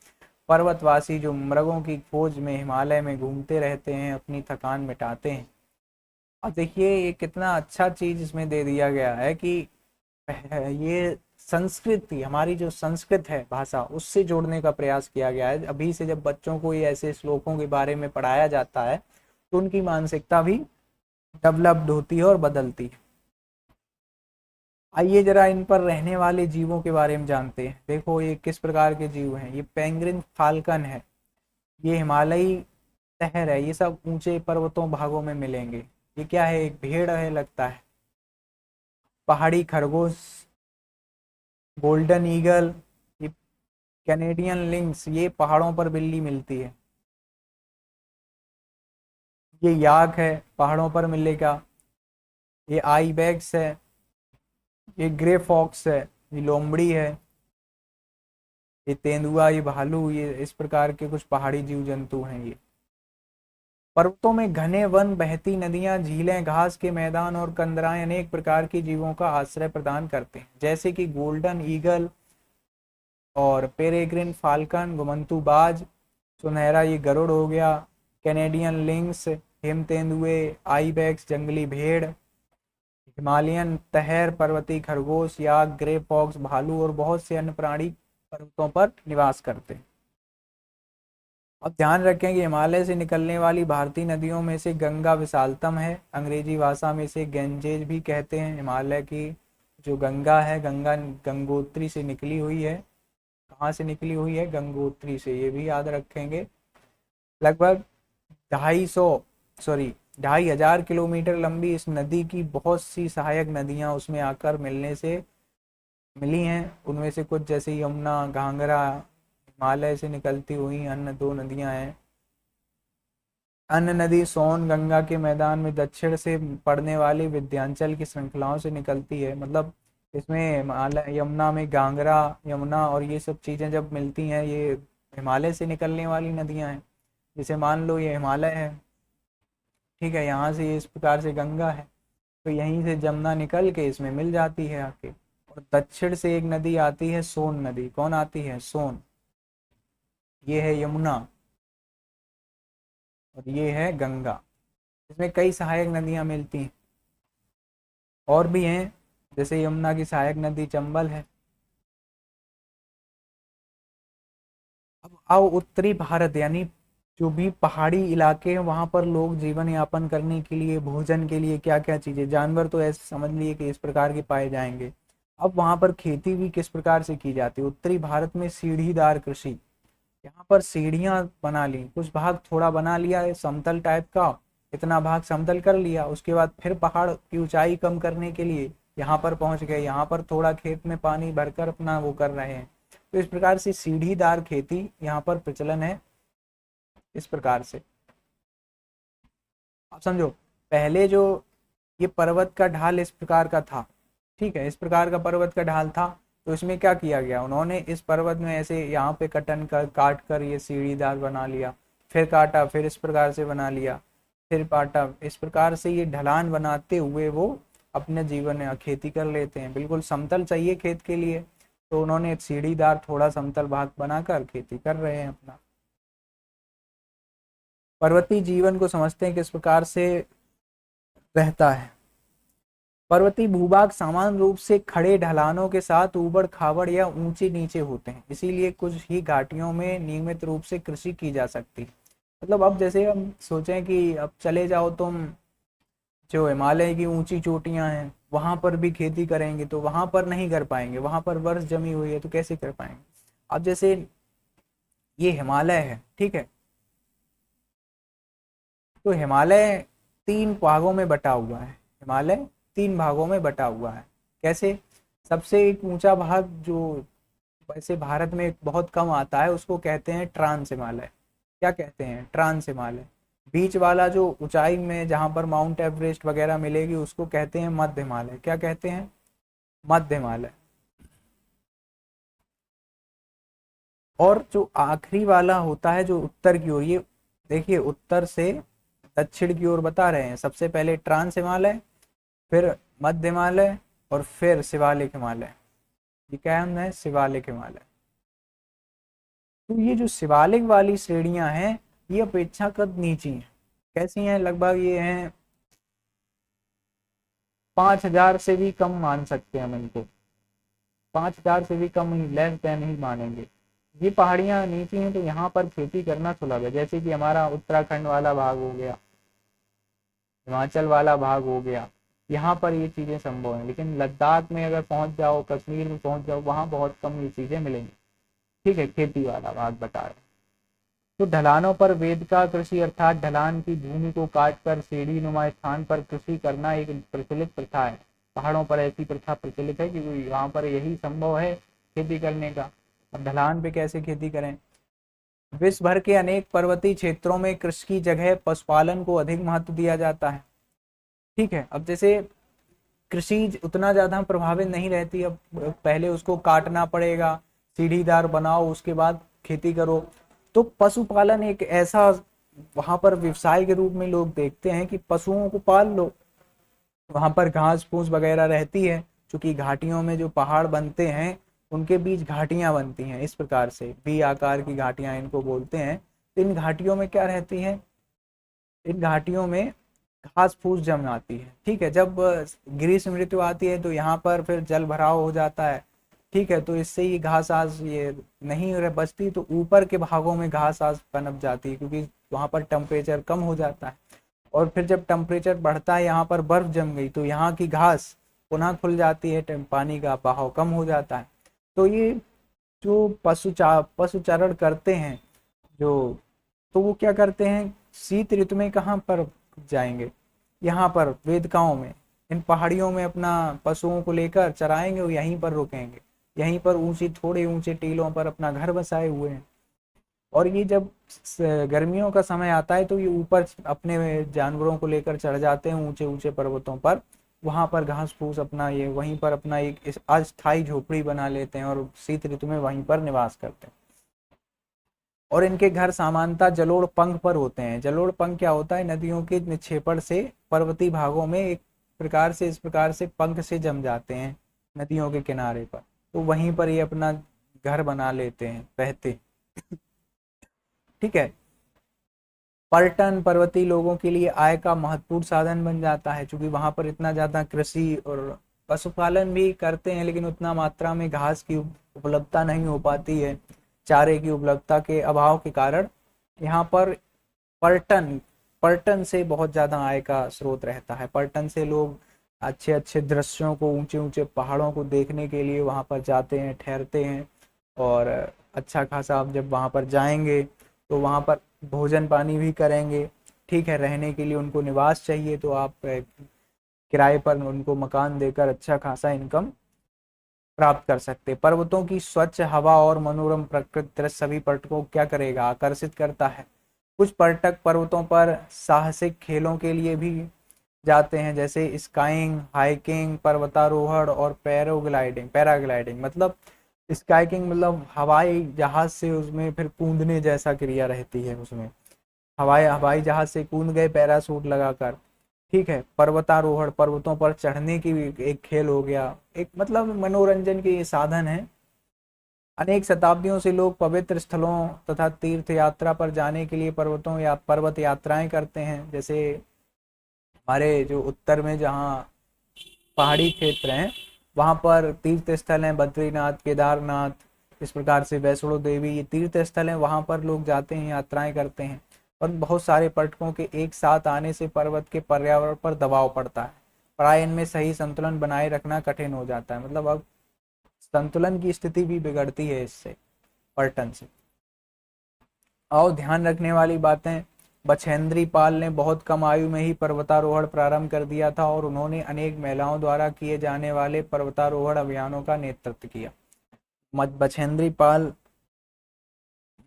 पर्वतवासी जो मृगों की खोज में हिमालय में घूमते रहते हैं अपनी थकान मिटाते हैं। और देखिए ये कितना अच्छा चीज इसमें दे दिया गया है कि ये संस्कृति, हमारी जो संस्कृत है भाषा, उससे जोड़ने का प्रयास किया गया है। अभी से जब बच्चों को ये ऐसे श्लोकों के बारे में पढ़ाया जाता है तो उनकी मानसिकता भी डेवलप्ड होती है और बदलती है। आइए जरा इन पर रहने वाले जीवों के बारे में जानते हैं। देखो ये किस प्रकार के जीव हैं। ये पेंग्रिन फाल्कन है, ये हिमालयी तहर है, ये सब ऊंचे पर्वतों भागों में मिलेंगे। ये क्या है? एक भेड़ है लगता है। पहाड़ी खरगोश, गोल्डन ईगल, ये कैनेडियन लिंक्स, ये पहाड़ों पर बिल्ली मिलती है। ये याक है, पहाड़ों पर मिलेगा। ये आईबैक्स है, ये ग्रे फॉक्स है, ये लोमड़ी है, ये तेंदुआ, ये भालू, ये इस प्रकार के कुछ पहाड़ी जीव जंतु हैं। ये पर्वतों में घने वन, बहती नदियां, झीलें, घास के मैदान और कंदराएं अनेक प्रकार के जीवों का आश्रय प्रदान करते हैं, जैसे कि गोल्डन ईगल और पेरेग्रिन फाल्कन, घुमंतू बाज, सुनहरा ये गरुड़ हो गया, कैनेडियन लिंक्स, हिम तेंदुए, आईबैक्स जंगली भेड़, हिमालयन तहर, पर्वतीय खरगोश, याक, ग्रे फॉक्स, भालू और बहुत से अन्य प्राणी पर्वतों पर निवास करते हैं। अब ध्यान रखें कि हिमालय से निकलने वाली भारतीय नदियों में से गंगा विशालतम है। अंग्रेजी भाषा में इसे गैंजेज भी कहते हैं। हिमालय की जो गंगा है, गंगा गंगोत्री से निकली हुई है। कहाँ से निकली हुई है? गंगोत्री से, ये भी याद रखेंगे। लगभग 2,500 किलोमीटर लंबी इस नदी की बहुत सी सहायक नदियां उसमें आकर मिली हैं। उनमें से कुछ जैसे यमुना, घाघरा, हिमालय से निकलती हुई अन्य 2 नदियां हैं। अन्य नदी सोन गंगा के मैदान में दक्षिण से पड़ने वाली विंध्याचल की श्रृंखलाओं से निकलती है। मतलब इसमें हिमालय, यमुना में घाघरा, यमुना और ये सब चीजें जब मिलती हैं, ये हिमालय से निकलने वाली नदियां हैं। जैसे मान लो ये हिमालय है, ठीक है, यहाँ से इस प्रकार से गंगा है, तो यहीं से जमुना निकल के इसमें मिल जाती है आके। और दक्षिण से एक नदी आती है, सोन नदी। कौन आती है? सोन। ये है यमुना और ये है गंगा। इसमें कई सहायक नदियां मिलती हैं और भी हैं, जैसे यमुना की सहायक नदी चंबल है। अब आओ उत्तरी भारत, यानी जो भी पहाड़ी इलाके हैं वहां पर लोग जीवन यापन करने के लिए, भोजन के लिए क्या क्या चीजें, जानवर तो ऐसे समझ लिए कि इस प्रकार के पाए जाएंगे। अब वहां पर खेती भी किस प्रकार से की जाती है? उत्तरी भारत में सीढ़ीदार कृषि, यहाँ पर सीढ़ियां बना ली, कुछ भाग थोड़ा बना लिया है समतल टाइप का, इतना भाग समतल कर लिया, उसके बाद फिर पहाड़ की ऊंचाई कम करने के लिए यहाँ पर पहुंच गए, यहाँ पर थोड़ा खेत में पानी भरकर अपना वो कर रहे हैं। तो इस प्रकार से सीढ़ीदार खेती यहाँ पर प्रचलन है। इस प्रकार से आप समझो, पहले जो ये पर्वत का ढाल इस प्रकार का था, ठीक है, इस प्रकार का पर्वत का ढाल था, तो इसमें क्या किया गया? उन्होंने इस पर्वत में ऐसे यहाँ पे कटन कर काट कर ये सीढ़ीदार बना लिया, फिर काटा, फिर इस प्रकार से बना लिया, फिर काटा, इस प्रकार से ये ढलान बनाते हुए वो अपने जीवन में खेती कर लेते हैं। बिल्कुल समतल चाहिए खेत के लिए, तो उन्होंने एक सीढ़ीदार थोड़ा समतल भाग बनाकर खेती कर रहे हैं अपना। पर्वतीय जीवन को समझते हैं किस प्रकार से रहता है। पर्वतीय भूभाग सामान्य रूप से खड़े ढलानों के साथ ऊबड़ खाबड़ या ऊंचे नीचे होते हैं, इसीलिए कुछ ही घाटियों में नियमित रूप से कृषि की जा सकती है। मतलब अब जैसे हम सोचें कि अब चले जाओ तुम जो हिमालय की ऊंची चोटियां हैं वहां पर भी खेती करेंगे तो वहां पर नहीं कर पाएंगे, वहां पर बर्फ जमी हुई है तो कैसे कर पाएंगे। अब जैसे ये हिमालय है, ठीक है, तो हिमालय 3 भागों में बटा हुआ है। हिमालय 3 भागों में बटा हुआ है। कैसे? सबसे एक ऊंचा भाग जो वैसे भारत में बहुत कम आता है उसको कहते हैं ट्रांस हिमालय। क्या कहते हैं? ट्रांस हिमालय। बीच वाला जो ऊंचाई में जहां पर माउंट एवरेस्ट वगैरह मिलेगी उसको कहते हैं मध्य हिमालय। क्या कहते हैं? मध्य हिमालय। और जो आखिरी वाला होता है जो उत्तर की ओर, ये देखिए उत्तर से दक्षिण की ओर बता रहे हैं। सबसे पहले ट्रांस हिमालय, फिर मध्य हिमालय और फिर शिवालिक हिमालय। ये क्या है? शिवालिक हिमालय। तो ये जो शिवालिक वाली श्रेणियां हैं ये अपेक्षाकृत नीची हैं। कैसी हैं? लगभग ये हैं 5,000 से भी कम मान सकते हैं हम इनको। 5,000 से भी कम ही, लेस देन ही मानेंगे। ये पहाड़ियां नीची हैं तो यहाँ पर खेती करना सुलभ है। जैसे कि हमारा उत्तराखंड वाला भाग हो गया, हिमाचल वाला भाग हो गया, यहाँ पर ये चीजें संभव हैं। लेकिन लद्दाख में अगर पहुंच जाओ, कश्मीर में पहुंच जाओ, वहां बहुत कम ये चीजें मिलेंगी। ठीक है, खेती वाला भाग बता रहे। तो ढलानों पर वेद का कृषि अर्थात ढलान की भूमि को काटकर सीढ़ी नुमा स्थान पर कृषि करना एक प्रचलित प्रथा है। पहाड़ों पर ऐसी प्रथा प्रचलित है कि यहाँ पर यही संभव है खेती करने का। अब ढलान पे कैसे खेती करें? विश्व भर के अनेक पर्वतीय क्षेत्रों में कृषि की जगह पशुपालन को अधिक महत्व दिया जाता है। ठीक है, अब जैसे कृषि उतना ज्यादा प्रभावित नहीं रहती। अब पहले उसको काटना पड़ेगा, सीढ़ीदार बनाओ, उसके बाद खेती करो। तो पशुपालन एक ऐसा वहां पर व्यवसाय के रूप में लोग देखते हैं कि पशुओं को पाल लो। वहां पर घास फूस वगैरह रहती है, क्योंकि घाटियों में जो पहाड़ बनते हैं उनके बीच घाटियां बनती हैं। इस प्रकार से वी आकार की घाटियां इनको बोलते हैं। तो इन घाटियों में क्या रहती है? इन घाटियों में घास फूस जम आती है। ठीक है, जब ग्रीष्म ऋतु आती है तो यहाँ पर फिर जल भराव हो जाता है। ठीक है, तो इससे ये घास आज ये नहीं बचती, तो ऊपर के भागों में घास आज पनप जाती है, क्योंकि वहां पर टेम्परेचर कम हो जाता है। और फिर जब टेम्परेचर बढ़ता है, यहाँ पर बर्फ जम गई तो यहाँ की घास पुनः खुल जाती है, पानी का बहाव कम हो जाता है। तो ये जो पशुचारण करते हैं जो, तो वो क्या करते हैं? शीत ऋतु में कहाँ पर जाएंगे? यहाँ पर वेदकाओं में, इन पहाड़ियों में अपना पशुओं को लेकर चराएंगे और यहीं पर रुकेंगे। यहीं पर ऊंची थोड़े ऊंचे टीलों पर अपना घर बसाए हुए हैं। और ये जब गर्मियों का समय आता है तो ये ऊपर अपने जानवरों को लेकर चढ़ जाते हैं ऊंचे ऊंचे पर्वतों पर। वहां पर घास फूस अपना ये वहीं पर अपना एक अस्थायी झोपड़ी बना लेते हैं और शीत ऋतु में वहीं पर निवास करते हैं। और इनके घर सामान्यतः जलोढ़ पंख पर होते हैं। जलोढ़ पंख क्या होता है? नदियों के निक्षेपण से पर्वतीय भागों में एक प्रकार से इस प्रकार से पंख से जम जाते हैं नदियों के किनारे पर, तो वहीं पर ये अपना घर बना लेते हैं, रहते। ठीक है, पर्यटन पर्वतीय लोगों के लिए आय का महत्वपूर्ण साधन बन जाता है, क्योंकि वहां पर इतना ज्यादा कृषि और पशुपालन भी करते हैं, लेकिन उतना मात्रा में घास की उपलब्धता नहीं हो पाती है। चारे की उपलब्धता के अभाव के कारण यहाँ पर पर्यटन पर्यटन से बहुत ज्यादा आय का स्रोत रहता है। पर्यटन से लोग अच्छे अच्छे दृश्यों को, ऊंचे ऊंचे पहाड़ों को देखने के लिए वहां पर जाते हैं, ठहरते हैं। और अच्छा खासा आप जब वहां पर जाएंगे तो वहां पर भोजन पानी भी करेंगे। ठीक है, रहने के लिए उनको निवास चाहिए तो आप किराए पर उनको मकान देकर अच्छा खासा इनकम प्राप्त कर सकते। पर्वतों की स्वच्छ हवा और मनोरम प्रकृति दृश्य सभी पर्यटकों को क्या करेगा? आकर्षित करता है। कुछ पर्यटक पर्वतों पर साहसिक खेलों के लिए भी जाते हैं, जैसे स्काइंग, हाइकिंग, पर्वतारोहण और पैराग्लाइडिंग। मतलब स्काइकिंग मतलब हवाई जहाज से उसमें फिर कूदने जैसा क्रिया रहती है उसमें। हवाई हवाई जहाज से कूद गए पैराशूट लगाकर। ठीक है, पर्वतारोहण, पर्वतों पर चढ़ने की भी एक खेल हो गया, एक मतलब मनोरंजन के ये साधन है। अनेक शताब्दियों से लोग पवित्र स्थलों तथा तीर्थ यात्रा पर जाने के लिए पर्वतों या पर्वत यात्राएं करते हैं। जैसे हमारे जो उत्तर में जहाँ पहाड़ी क्षेत्र हैं वहाँ पर तीर्थ स्थल हैं, बद्रीनाथ, केदारनाथ, इस प्रकार से वैष्णो देवी, ये तीर्थ स्थल हैं, वहाँ पर लोग जाते हैं, यात्राएं करते हैं। और बहुत सारे पर्यटकों के एक साथ आने से पर्वत के पर्यावरण पर दबाव पड़ता है, प्राय इनमें सही संतुलन बनाए रखना कठिन हो जाता है। मतलब अब संतुलन की स्थिति भी बिगड़ती है इससे, पर्यटन से। आओ ध्यान रखने वाली बातें, बछेंद्री पाल ने बहुत कम आयु में ही पर्वतारोहण प्रारंभ कर दिया था और उन्होंने अनेक महिलाओं द्वारा किए जाने वाले पर्वतारोहण अभियानों का नेतृत्व किया। बछेंद्री पाल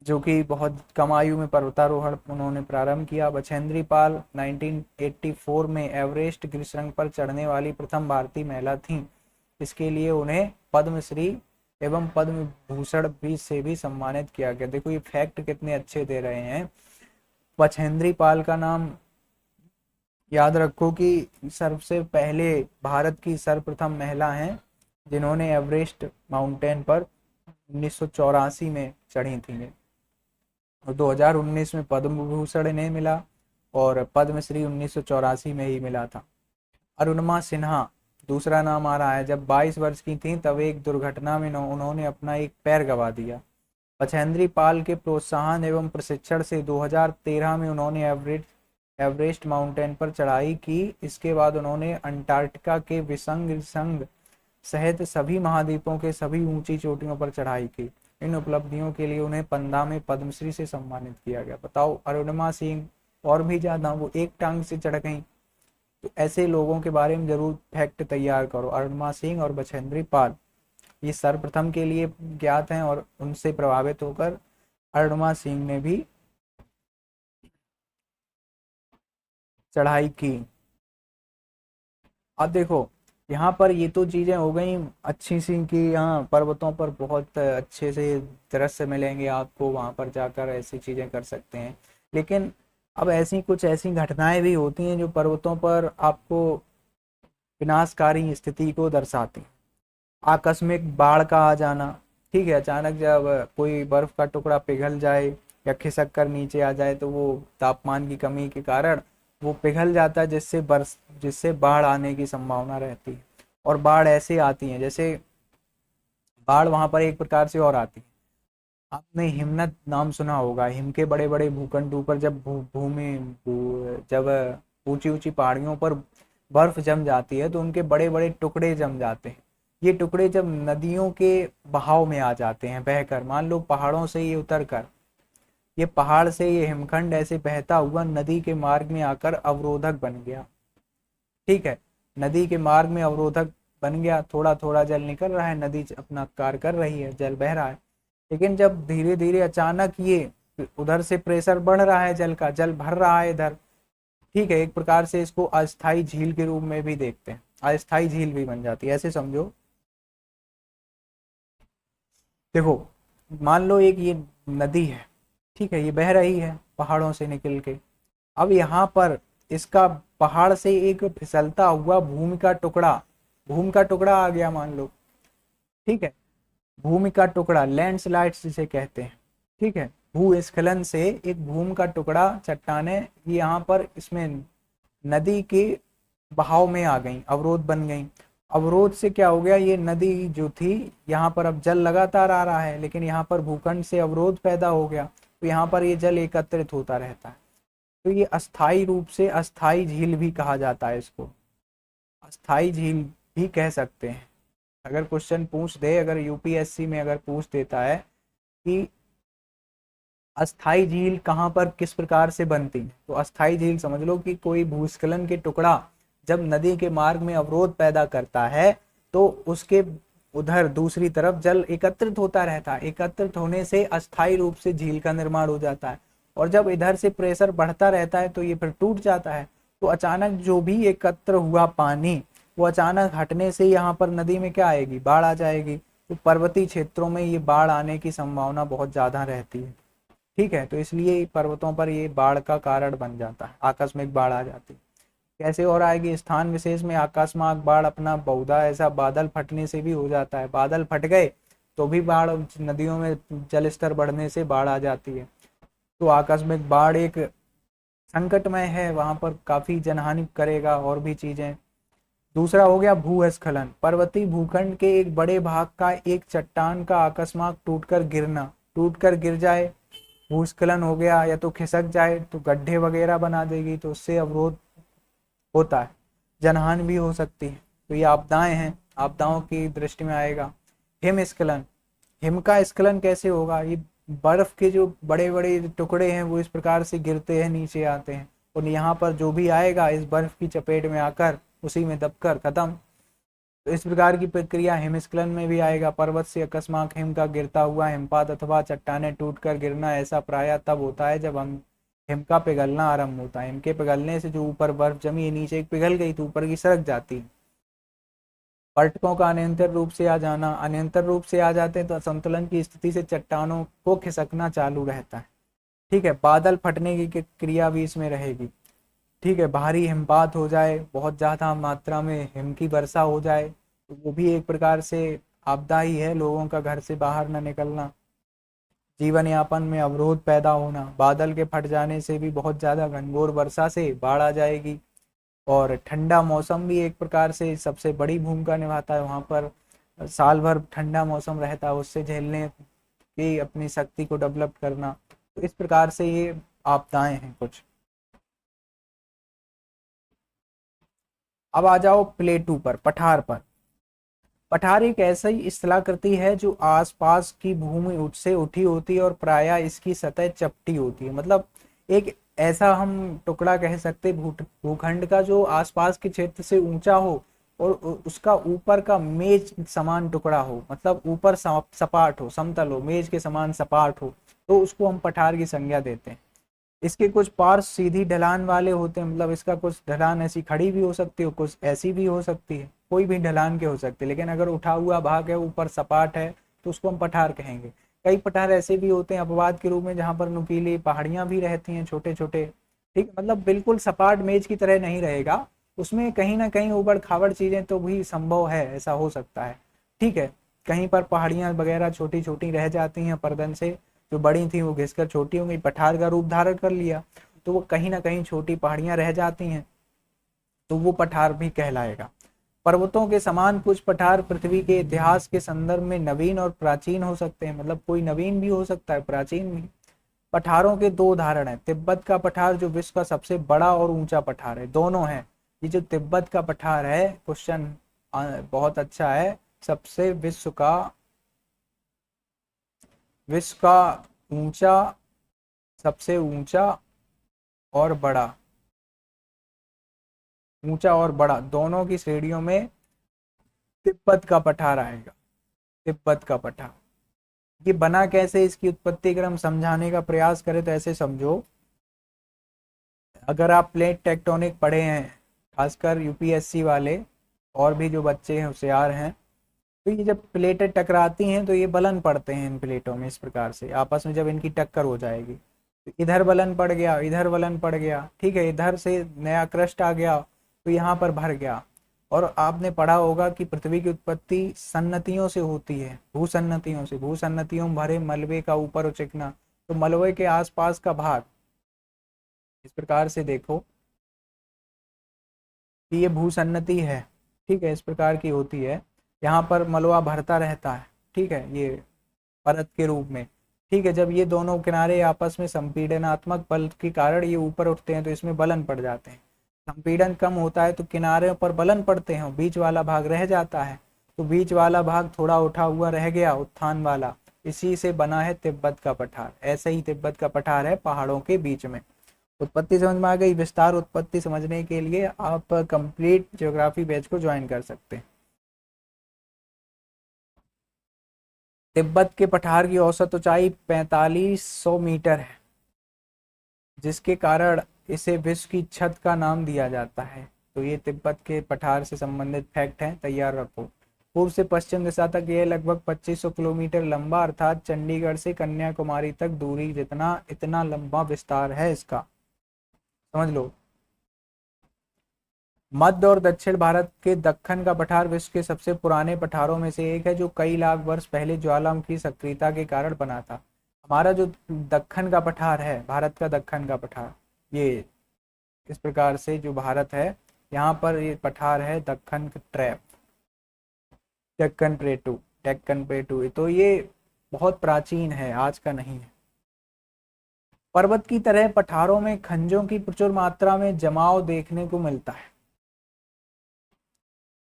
जो कि बहुत कम आयु में पर्वतारोहण उन्होंने प्रारंभ किया। बछेंद्री पाल 1984 में एवरेस्ट गिरिशृंग पर चढ़ने वाली प्रथम भारतीय महिला थीं। इसके लिए उन्हें पद्मश्री एवं पद्म भूषण भी से भी सम्मानित किया गया। देखो ये फैक्ट कितने अच्छे दे रहे हैं। बछेंद्री पाल का नाम याद रखो कि सबसे पहले भारत की सर्वप्रथम महिला हैं जिन्होंने एवरेस्ट माउंटेन पर 1984 में चढ़ी थी। 2019 में पद्म भूषण इन्हें मिला और पद्मश्री 1984 में ही मिला था। अरुणिमा सिन्हा दूसरा नाम आ रहा है। जब 22 वर्ष की थी तब एक दुर्घटना में उन्होंने अपना एक पैर गंवा दिया। बछेंद्री पाल के प्रोत्साहन एवं प्रशिक्षण से 2013 में उन्होंने एवरेस्ट माउंटेन पर चढ़ाई की। इसके बाद उन्होंने अंटार्कटिका के विसंग संघ सहित सभी महाद्वीपों के सभी ऊंची चोटियों पर चढ़ाई की। इन उपलब्धियों के लिए उन्हें 15 में पद्मश्री से सम्मानित किया गया। बताओ, अरुणिमा सिंह और भी ज्यादा, वो एक टांग से चढ़ गई। तो ऐसे लोगों के बारे में जरूर फैक्ट तैयार करो। अरुणिमा सिंह और बछेंद्री पाल ये सर्वप्रथम के लिए ज्ञात हैं और उनसे प्रभावित होकर अरुणिमा सिंह ने भी चढ़ाई की। अब देखो यहाँ पर ये तो चीजें हो गई अच्छी सी कि यहाँ पर्वतों पर बहुत अच्छे से दृश्य मिलेंगे आपको, वहां पर जाकर ऐसी चीजें कर सकते हैं। लेकिन अब ऐसी कुछ ऐसी घटनाएं भी होती हैं जो पर्वतों पर आपको विनाशकारी स्थिति को दर्शाती हैं। आकस्मिक बाढ़ का आ जाना, ठीक है, अचानक जब कोई बर्फ का टुकड़ा पिघल जाए या खिसक कर नीचे आ जाए तो वो तापमान की कमी के कारण वो पिघल जाता है, जिससे बाढ़ आने की संभावना रहती है। और बाढ़ ऐसे आती है, जैसे बाढ़ वहां पर एक प्रकार से और आती है। आपने हिमनद नाम सुना होगा। हिम के बड़े बड़े भूखंड ऊपर जब जब ऊंची ऊंची पहाड़ियों पर बर्फ जम जाती है तो उनके बड़े बड़े टुकड़े जम जाते हैं। ये टुकड़े जब नदियों के बहाव में आ जाते हैं बहकर, मान लो पहाड़ों से ये उतर कर, ये पहाड़ से ये हिमखंड ऐसे बहता हुआ नदी के मार्ग में आकर अवरोधक बन गया। ठीक है, नदी के मार्ग में अवरोधक बन गया। थोड़ा थोड़ा जल निकल रहा है, नदी अपना कार्य कर रही है, जल बह रहा है। लेकिन जब धीरे धीरे अचानक ये उधर से प्रेशर बढ़ रहा है, जल का, जल भर रहा है इधर, ठीक है, एक प्रकार से इसको अस्थाई झील के रूप में भी देखते हैं। अस्थाई झील भी बन जाती है, ऐसे समझो। देखो मान लो एक ये नदी है, ठीक है, ये बह रही है पहाड़ों से निकल के। अब यहाँ पर इसका पहाड़ से एक फिसलता हुआ भूमि का टुकड़ा आ गया मान लो, ठीक है, भूमि का टुकड़ा, लैंडस्लाइड जिसे कहते हैं, ठीक है, भूस्खलन से एक भूमि का टुकड़ा, चट्टाने यहाँ पर इसमें नदी के बहाव में आ गई, अवरोध बन गई। अवरोध से क्या हो गया, ये नदी जो थी यहाँ पर अब जल लगातार आ रहा है, लेकिन यहाँ पर भूखंड से अवरोध पैदा हो गया, तो यहाँ पर ये जल एकत्रित होता रहता है। तो ये अस्थाई रूप से अस्थाई झील भी कहा जाता है, इसको अस्थाई झील भी कह सकते हैं। अगर क्वेश्चन पूछ दे, अगर यूपीएससी में अगर पूछ देता है कि अस्थाई झील कहाँ पर किस प्रकार से बनती है, तो अस्थाई झील समझ लो कि कोई भूस्खलन के टुकड़ा जब नदी के मार्ग में अवरोध पैदा करता है तो उसके उधर दूसरी तरफ जल एकत्रित होता रहता है। एकत्रित होने से अस्थाई रूप से झील का निर्माण हो जाता है, और जब इधर से प्रेशर बढ़ता रहता है तो ये फिर टूट जाता है। तो अचानक जो भी एकत्र हुआ पानी वो अचानक हटने से यहाँ पर नदी में क्या आएगी, बाढ़ आ जाएगी। तो पर्वतीय क्षेत्रों में ये बाढ़ आने की संभावना बहुत ज्यादा रहती है, ठीक है, तो इसलिए पर्वतों पर ये बाढ़ का कारण बन जाता है, आकस्मिक बाढ़ आ जाती है। कैसे और आएगी, स्थान विशेष में आकस्मिक बाढ़ अपना बहुधा ऐसा बादल फटने से भी हो जाता है, बादल फट गए तो भी बाढ़, नदियों में जल स्तर बढ़ने से बाढ़ आ जाती है। तो आकस्मिक बाढ़ एक संकटमय है, वहां पर काफी जनहानि करेगा और भी चीजें। दूसरा हो गया भूस्खलन, पर्वतीय भूखंड के एक बड़े भाग का एक चट्टान का अकस्मात टूटकर गिरना, टूटकर गिर जाए, भूस्खलन हो गया, या तो खिसक जाए तो गड्ढे वगैरह बना देगी, तो उससे अवरोध होता है, जनहानि भी हो सकती है। तो ये आपदाएं हैं, आपदाओं की दृष्टि में आएगा। हिमस्खलन, हिम का स्खलन कैसे होगा, ये बर्फ के जो बड़े बड़े टुकड़े हैं वो इस प्रकार से गिरते हैं, नीचे आते हैं, और यहाँ पर जो भी आएगा इस बर्फ की चपेट में आकर उसी में दबकर खत्म। तो इस प्रकार की प्रक्रिया हिमस्खलन में भी आएगा। पर्वत से अकस्मात हिम का गिरता हुआ हिमपात अथवा चट्टाने टूटकर गिरना, ऐसा प्रायः तब होता है जब हम हिम का पिघलना आरंभ होता है। हिम के पिघलने से जो ऊपर बर्फ जमी है नीचे पिघल गई तो ऊपर की सरक जाती है। पर्वतों का अनियंत्रित रूप से आ जाना, अनियंत्रित रूप से आ जाते हैं तो असंतुलन की स्थिति से चट्टानों को खिसकना चालू रहता है। ठीक है, बादल फटने की क्रिया भी इसमें रहेगी। ठीक है, भारी हिमपात हो जाए, बहुत ज्यादा मात्रा में हिम की वर्षा हो जाए, तो वो भी एक प्रकार से आपदा ही है, लोगों का घर से बाहर न निकलना, जीवन यापन में अवरोध पैदा होना। बादल के फट जाने से भी बहुत ज्यादा घनघोर वर्षा से बाढ़ आ जाएगी। और ठंडा मौसम भी एक प्रकार से सबसे बड़ी भूमिका निभाता है, वहां पर साल भर ठंडा मौसम रहता है, उससे झेलने की अपनी शक्ति को डेवलप करना। तो इस प्रकार से ये आपदाएं हैं कुछ। अब आ जाओ प्लेटू पर, पठार पर। पठार एक ऐसी स्थलाकृति है जो आसपास की भूमि से उठी होती है और प्रायः इसकी सतह चपटी होती है। मतलब एक ऐसा हम टुकड़ा कह सकते भूखंड का जो आसपास के क्षेत्र से ऊंचा हो और उसका ऊपर का मेज समान टुकड़ा हो, मतलब ऊपर सपाट हो, समतल हो, मेज के समान सपाट हो, तो उसको हम पठार की संज्ञा देते हैं। इसके कुछ पार्श्व सीधी ढलान वाले होते हैं, मतलब इसका कुछ ढलान ऐसी खड़ी भी हो सकती है, कुछ ऐसी भी हो सकती है, कोई भी ढलान के हो सकते हैं, लेकिन अगर उठा हुआ भाग है, ऊपर सपाट है, तो उसको हम पठार कहेंगे। कई पठार ऐसे भी होते हैं अपवाद के रूप में जहां पर नुकीली पहाड़ियां भी रहती हैं, छोटे छोटे। ठीक, मतलब बिल्कुल सपाट मेज की तरह नहीं रहेगा, उसमें कहीं ना कहीं उबड़ खाबड़ चीजें तो भी संभव है, ऐसा हो सकता है। ठीक है, कहीं पर पहाड़ियां वगैरह छोटी छोटी रह जाती हैं पर्दन से, जो बड़ी थी वो घिसकर छोटी हो गई, पठार का रूप धारण कर लिया, तो वो कहीं ना कहीं छोटी पहाड़ियां रह जाती हैं, तो वो पठार भी कहलाएगा। पर्वतों के समान कुछ पठार पृथ्वी के इतिहास के संदर्भ में नवीन और प्राचीन हो सकते हैं, मतलब कोई नवीन भी हो सकता है, प्राचीन भी। पठारों के दो उदाहरण है, तिब्बत का पठार जो विश्व का सबसे बड़ा और ऊंचा पठार है, दोनों है। ये जो तिब्बत का पठार है, क्वेश्चन बहुत अच्छा है, सबसे विश्व का ऊंचा, सबसे ऊंचा और बड़ा, ऊंचा और बड़ा दोनों की श्रेणियों में तिब्बत का पठार आएगा। तिब्बत का पठार ये बना कैसे, इसकी उत्पत्ति अगर हम समझाने का प्रयास करें तो ऐसे समझो, अगर आप प्लेट टेक्टोनिक पढ़े हैं, खासकर यूपीएससी वाले और भी जो बच्चे हैं होशियार हैं, तो ये जब प्लेटें टकराती हैं तो ये बलन पड़ते हैं इन प्लेटों में, इस प्रकार से आपस में जब इनकी टक्कर हो जाएगी, तो इधर बलन पड़ गया, इधर बलन पड़ गया, ठीक है, इधर से नया क्रस्ट आ गया तो यहाँ पर भर गया। और आपने पढ़ा होगा कि पृथ्वी की उत्पत्ति सन्नतियों से होती है, भूसन्नतियों से, भूसन्नतियों में भरे मलबे का ऊपर उचिकना, तो मलबे के आसपास का भाग इस प्रकार से देखो कि ये भूसन्नति है। ठीक है, इस प्रकार की होती है, यहाँ पर मलबा भरता रहता है। ठीक है, ये परत के रूप में। ठीक है, जब ये दोनों किनारे आपस में संपीडनात्मक बल के कारण ये ऊपर उठते हैं तो इसमें बलन पड़ जाते हैं। संपीडन कम होता है तो किनारे पर बलन पड़ते हैं, बीच वाला भाग रह जाता है, तो बीच वाला भाग थोड़ा उठा हुआ रह गया, उत्थान वाला, इसी से बना है तिब्बत का पठार। ऐसे ही तिब्बत का पठार है पहाड़ों के बीच में। उत्पत्ति समझ में आ गई। विस्तार उत्पत्ति समझने के लिए आप कंप्लीट ज्योग्राफी बैच को ज्वाइन कर सकते हैं। तिब्बत के पठार की औसत ऊंचाई 4500 मीटर है, जिसके कारण इसे विश्व की छत का नाम दिया जाता है। तो ये तिब्बत के पठार से संबंधित फैक्ट हैं, तैयार रखो। पूर्व से पश्चिम दिशा तक यह लगभग 2500 किलोमीटर लंबा, अर्थात चंडीगढ़ से कन्याकुमारी तक दूरी जितना, इतना लंबा विस्तार है इसका, समझ लो। मध्य और दक्षिण भारत के दक्कन का पठार विश्व के सबसे पुराने पठारों में से एक है, जो कई लाख वर्ष पहले ज्वालामुखी सक्रियता के कारण बना था। हमारा जो दक्कन का पठार है, भारत का दक्कन का पठार, ये इस प्रकार से जो भारत है, यहाँ पर ये पठार है दक्कन ट्रैप, डेक्कन प्लेटू, डेक्कन प्लेटू। तो ये बहुत प्राचीन है, आज का नहीं है। पर्वत की तरह पठारों में खनिजों की प्रचुर मात्रा में जमाव देखने को मिलता है।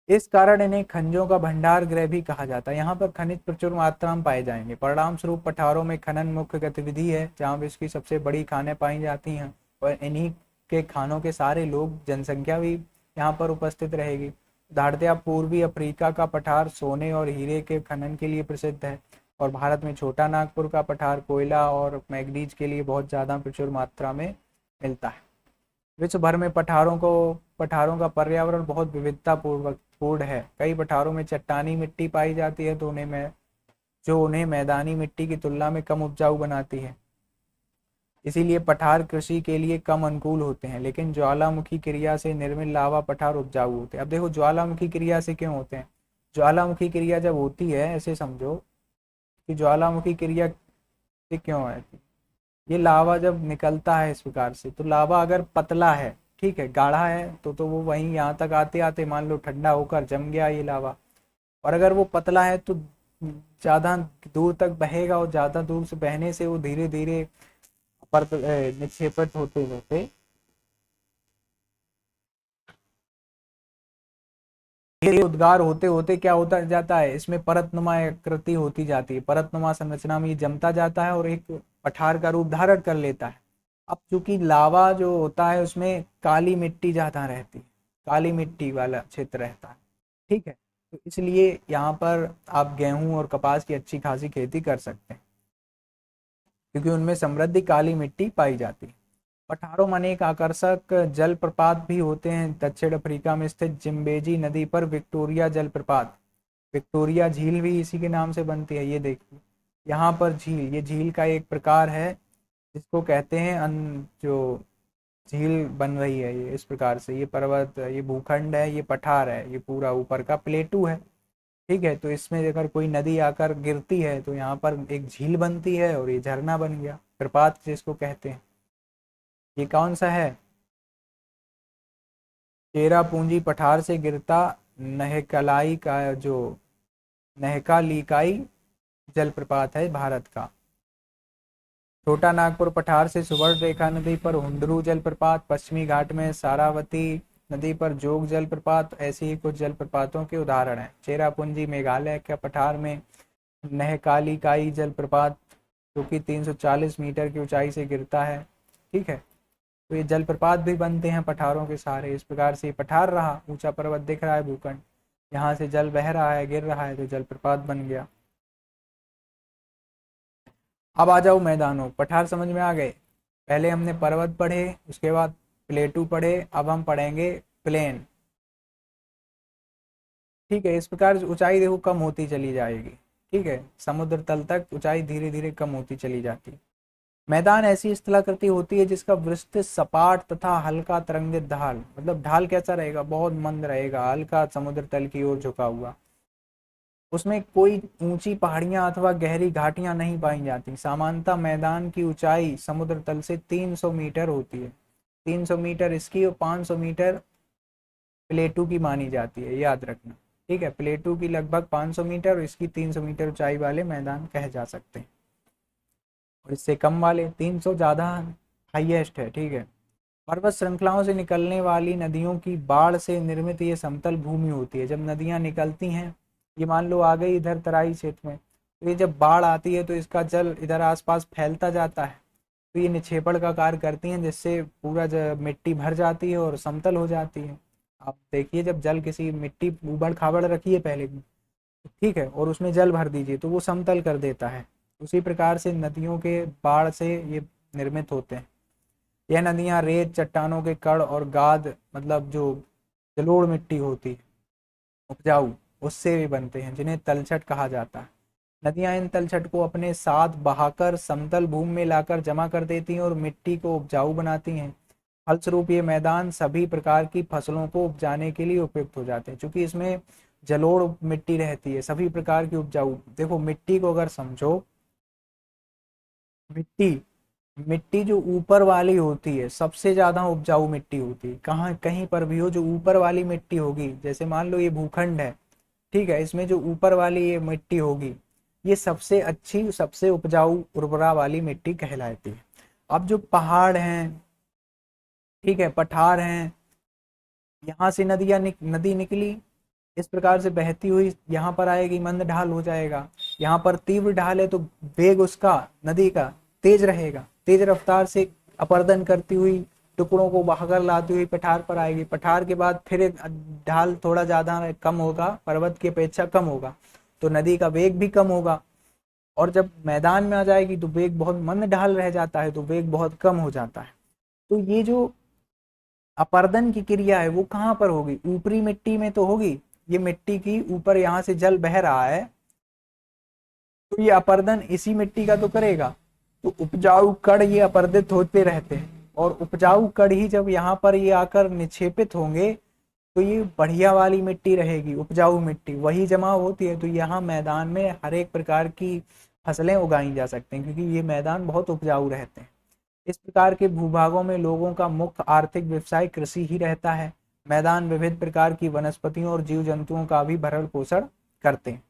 इस कारण इन्हें खनिजों का भंडार गृह भी कहा जाता है। यहाँ पर खनिज प्रचुर मात्रा में पाए जाएंगे। परिणाम स्वरूप पठारों में खनन मुख्य गतिविधि है, जहाँ विश्व की सबसे बड़ी खानें पाई जाती हैं, और इन्हीं के खानों के सारे लोग, जनसंख्या भी यहाँ पर उपस्थित रहेगी। उदाहरणतः पूर्वी अफ्रीका का पठार सोने और हीरे के खनन के लिए प्रसिद्ध है, और भारत में छोटा नागपुर का पठार कोयला और मैग्नीज के लिए बहुत ज़्यादा प्रचुर मात्रा में मिलता है। विश्व भर में पठारों का पर्यावरण बहुत विविधता पूर्ण है। कई पठारों में चट्टानी मिट्टी पाई जाती है, तो उन्हें मैदानी मिट्टी की तुलना में कम उपजाऊ बनाती है। इसीलिए पठार कृषि के लिए कम अनुकूल होते हैं। लेकिन ज्वालामुखी क्रिया से निर्मित लावा पठार उपजाऊ होते हैं। अब देखो ज्वालामुखी क्रिया से क्यों होते हैं। ज्वालामुखी क्रिया जब होती है, ऐसे समझो कि ज्वालामुखी क्रिया से क्यों है, ये लावा जब निकलता है इस प्रकार से, तो लावा अगर पतला है, ठीक है, गाढ़ा है, तो वो वहीं यहाँ तक आते आते मान लो ठंडा होकर जम गया ये लावा। और अगर वो पतला है तो ज़्यादा दूर तक बहेगा, और ज़्यादा दूर से बहने से वो धीरे धीरे निक्षेपित होते होते ये उद्गार होते होते क्या होता जाता है, इसमें परतनुमा आकृति होती जाती है। परतनुमा संरचना में ये जमता जाता है और एक पठार का रूप धारण कर लेता है। अब चूंकि लावा जो होता है उसमें काली मिट्टी ज्यादा रहती है, काली मिट्टी वाला क्षेत्र रहता है, ठीक है, तो इसलिए यहाँ पर आप गेहूं और कपास की अच्छी खासी खेती कर सकते हैं, क्योंकि उनमें समृद्धि काली मिट्टी पाई जाती है। पठारों में अनेक आकर्षक जलप्रपात भी होते हैं। दक्षिण अफ्रीका में स्थित जिम्बेजी नदी पर विक्टोरिया जलप्रपात, विक्टोरिया झील भी इसी के नाम से बनती है। ये देखिए यहाँ पर झील, ये झील का एक प्रकार है जिसको कहते हैं जो झील बन रही है ये इस प्रकार से, ये पर्वत, ये भूखंड है, ये पठार है, ये पूरा ऊपर का प्लेटू है, ठीक है। तो इसमें अगर कोई नदी आकर गिरती है तो यहाँ पर एक झील बनती है और ये झरना बन गया, प्रपात जिसको कहते हैं। ये कौन सा है, चेरापूंजी पठार से गिरता नहकलाई का जो नहकालिकाई जलप्रपात है भारत का। छोटा नागपुर पठार से सुवर्ण रेखा नदी पर हुंडरू जलप्रपात, पश्चिमी घाट में सारावती नदी पर जोग जलप्रपात, ऐसी ही कुछ जलप्रपातों के उदाहरण हैं। चेरापूंजी मेघालय के पठार में नहकालिकाई जलप्रपात, जो कि 340 मीटर की ऊंचाई से गिरता है, ठीक है। तो ये जलप्रपात भी बनते हैं पठारों के सहारे। इस प्रकार से पठार रहा, ऊंचा पर्वत दिख रहा है भूखंड, यहाँ से जल बह रहा है, गिर रहा है, तो जलप्रपात बन गया। अब आ जाओ मैदानों। पठार समझ में आ गए। पहले हमने पर्वत पढ़े, उसके बाद प्लेटू पढ़े, अब हम पढ़ेंगे प्लेन, ठीक है। इस प्रकार ऊंचाई देखो कम होती चली जाएगी, ठीक है, समुद्र तल तक ऊंचाई धीरे धीरे कम होती चली जाती है। मैदान ऐसी स्थलाकृति होती है जिसका विस्तृत सपाट तथा हल्का तरंगित ढाल, मतलब ढाल कैसा रहेगा, बहुत मंद रहेगा, हल्का समुद्र तल की ओर झुका हुआ। उसमें कोई ऊंची पहाड़ियां अथवा गहरी घाटियां नहीं पाई जाती। सामान्यतः मैदान की ऊंचाई समुद्र तल से 300 मीटर होती है। 300 मीटर इसकी और 500 मीटर प्लेटू की मानी जाती है, याद रखना, ठीक है। प्लेटू की लगभग 500 मीटर और इसकी 300 मीटर ऊंचाई वाले मैदान कहे जा सकते हैं, और इससे कम वाले 300 ज़्यादा हाईएस्ट है, ठीक है। पर्वत श्रृंखलाओं से निकलने वाली नदियों की बाढ़ से निर्मित ये समतल भूमि होती है। जब नदियां निकलती हैं, ये मान लो आ गई इधर तराई क्षेत्र में, तो ये जब बाढ़ आती है तो इसका जल इधर आसपास फैलता जाता है, तो ये निक्षेपण का कार्य करती हैं, जिससे पूरा मिट्टी भर जाती है और समतल हो जाती है। आप देखिए, जब जल किसी मिट्टी उबड़ खाबड़ रखिए पहले, ठीक है, और उसमें जल भर दीजिए तो वो समतल कर देता है। उसी प्रकार से नदियों के बाढ़ से ये निर्मित होते हैं। यह नदियां रेत, चट्टानों के कण और गाद, मतलब जो जलोढ़ मिट्टी होती है उपजाऊ, उससे भी बनते हैं, जिन्हें तलछट कहा जाता है। नदियां इन तलछट को अपने साथ बहाकर समतल भूमि में लाकर जमा कर देती हैं और मिट्टी को उपजाऊ बनाती हैं। फलस्वरूप ये मैदान सभी प्रकार की फसलों को उपजाने के लिए उपयुक्त हो जाते हैं, क्योंकि इसमें जलोढ़ मिट्टी रहती है, सभी प्रकार की उपजाऊ। देखो मिट्टी को अगर समझो, मिट्टी मिट्टी जो ऊपर वाली होती है सबसे ज्यादा उपजाऊ मिट्टी होती है, कहाँ कहीं पर भी हो जो ऊपर वाली मिट्टी होगी, जैसे मान लो ये भूखंड है, ठीक है, इसमें जो ऊपर वाली ये मिट्टी होगी ये सबसे अच्छी, सबसे उपजाऊ उर्वरा वाली मिट्टी कहलाती है। अब जो पहाड़ हैं, ठीक है, पठार हैं, यहाँ से नदी निकली, इस प्रकार से बहती हुई यहाँ पर आएगी, मंद ढाल हो जाएगा। यहाँ पर तीव्र ढाल है तो वेग उसका नदी का तेज रहेगा, तेज रफ्तार से अपर्दन करती हुई टुकड़ों को बहाकर लाती हुई पठार पर आएगी। पठार के बाद फिर एक ढाल थोड़ा ज्यादा कम होगा, पर्वत की अपेक्षा कम होगा, तो नदी का वेग भी कम होगा। और जब मैदान में आ जाएगी तो वेग बहुत मंद ढाल रह जाता है, तो वेग बहुत कम हो जाता है। तो ये जो अपर्दन की क्रिया है वो कहाँ पर होगी, ऊपरी मिट्टी में तो होगी। ये मिट्टी की ऊपर यहाँ से जल बह रहा है, तो ये अपर्दन इसी मिट्टी का तो करेगा, तो उपजाऊ कण ये अपर्दित होते रहते हैं, और उपजाऊ कण ही जब यहाँ पर ये आकर निक्षेपित होंगे तो ये बढ़िया वाली मिट्टी रहेगी, उपजाऊ मिट्टी वही जमा होती है। तो यहाँ मैदान में हर एक प्रकार की फसलें उगाई जा सकती हैं, क्योंकि ये मैदान बहुत उपजाऊ रहते हैं। इस प्रकार के भूभागों में लोगों का मुख्य आर्थिक व्यवसाय कृषि ही रहता है। मैदान विविध प्रकार की वनस्पतियों और जीव जंतुओं का भी भरण पोषण करते हैं।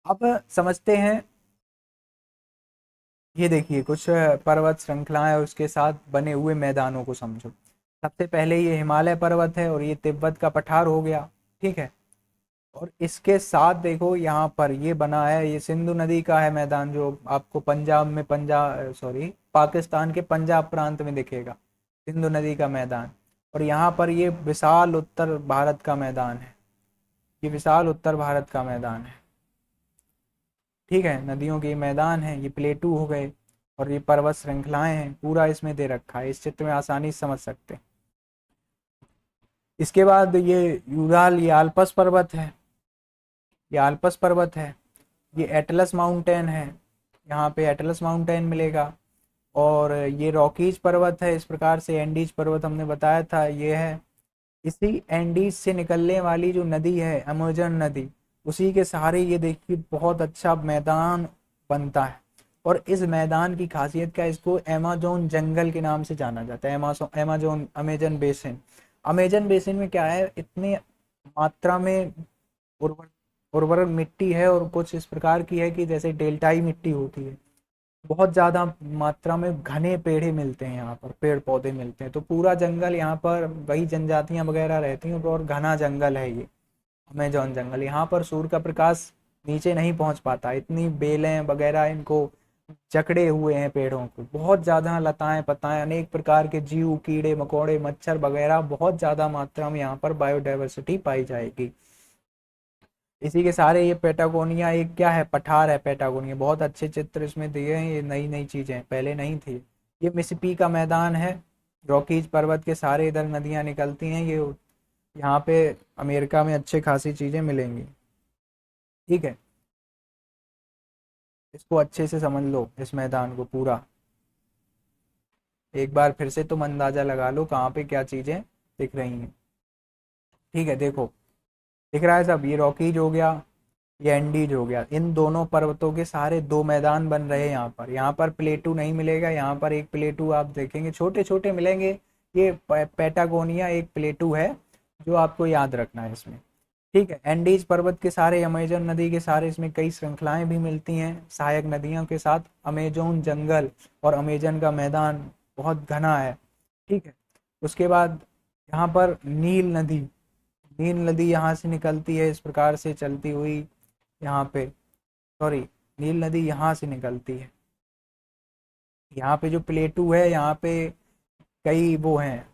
अब समझते हैं, ये देखिए कुछ पर्वत श्रृंखलाएं और उसके साथ बने हुए मैदानों को समझो। सबसे पहले ये हिमालय पर्वत है और ये तिब्बत का पठार हो गया, ठीक है। और इसके साथ देखो यहाँ पर ये बना है, ये सिंधु नदी का है मैदान, जो आपको पंजाब में, पंजाब सॉरी पाकिस्तान के पंजाब प्रांत में दिखेगा, सिंधु नदी का मैदान। और यहाँ पर ये विशाल उत्तर भारत का मैदान है, ये विशाल उत्तर भारत का मैदान है, ठीक है, नदियों के मैदान है, ये प्लेटू हो गए। और ये पर्वत श्रृंखलाएं हैं, पूरा इसमें दे रखा है, इस चित्र में आसानी से समझ सकते हैं। इसके बाद ये यूराल, ये आल्पस पर्वत है, ये आल्पस पर्वत है। ये एटलस माउंटेन है, यहाँ पे एटलस माउंटेन मिलेगा। और ये रॉकीज पर्वत है, इस प्रकार से एंडीज पर्वत हमने बताया था ये है। इसी एंडीज से निकलने वाली जो नदी है अमेजन नदी, उसी के सहारे ये देखिए बहुत अच्छा मैदान बनता है। और इस मैदान की खासियत क्या है, इसको अमेजोन जंगल के नाम से जाना जाता है, Amazon Amazon basin. Amazon basin में क्या है, इतने मात्रा में उर्वर उर्वरक मिट्टी है, और कुछ इस प्रकार की है कि जैसे डेल्टाई मिट्टी होती है, बहुत ज्यादा मात्रा में घने पेड़े मिलते हैं, यहाँ पर पेड़ पौधे मिलते हैं, तो पूरा जंगल यहाँ पर वही जनजातियां वगैरह रहती हैं, और घना जंगल है ये अमेजोन जंगल। यहाँ पर सूर्य का प्रकाश नीचे नहीं पहुंच पाता, इतनी बेलें वगैरह इनको जकड़े हुए हैं पेड़ों को, बहुत ज्यादा लताएं पताएं, अनेक प्रकार के जीव, कीड़े मकोड़े, मच्छर वगैरह बहुत ज्यादा मात्रा में यहाँ पर बायोडाइवर्सिटी पाई जाएगी। इसी के सारे ये पेटागोनिया एक क्या है, पठार है पेटागोनिया, बहुत अच्छे चित्र इसमें दिए हैं, ये नई नई चीजें पहले नहीं थी। ये मिसिसिपी का मैदान है, रॉकीज पर्वत के सारे इधर नदियां निकलती हैं, ये यहाँ पे अमेरिका में अच्छे खासी चीजें मिलेंगी, ठीक है। इसको अच्छे से समझ लो, इस मैदान को पूरा एक बार फिर से तुम अंदाजा लगा लो कहाँ पे क्या चीजें दिख रही हैं, ठीक है। देखो दिख रहा है सब, ये रॉकीज हो गया, ये एंडीज हो गया, इन दोनों पर्वतों के सारे दो मैदान बन रहे हैं। यहाँ पर प्लेटू नहीं मिलेगा, यहाँ पर एक प्लेटू आप देखेंगे, छोटे छोटे मिलेंगे। ये पेटागोनिया एक प्लेटू है, जो आपको याद रखना है इसमें, ठीक है। एंडीज पर्वत के सारे, अमेजन नदी के सारे, इसमें कई श्रृंखलाएं भी मिलती हैं सहायक नदियों के साथ। अमेजोन जंगल और अमेजन का मैदान बहुत घना है, ठीक है। उसके बाद यहाँ पर नील नदी, नील नदी यहाँ से निकलती है, इस प्रकार से चलती हुई यहाँ पे, सॉरी, नील नदी यहाँ से निकलती है। यहाँ पे जो प्लेटू है, यहाँ पे कई वो हैं,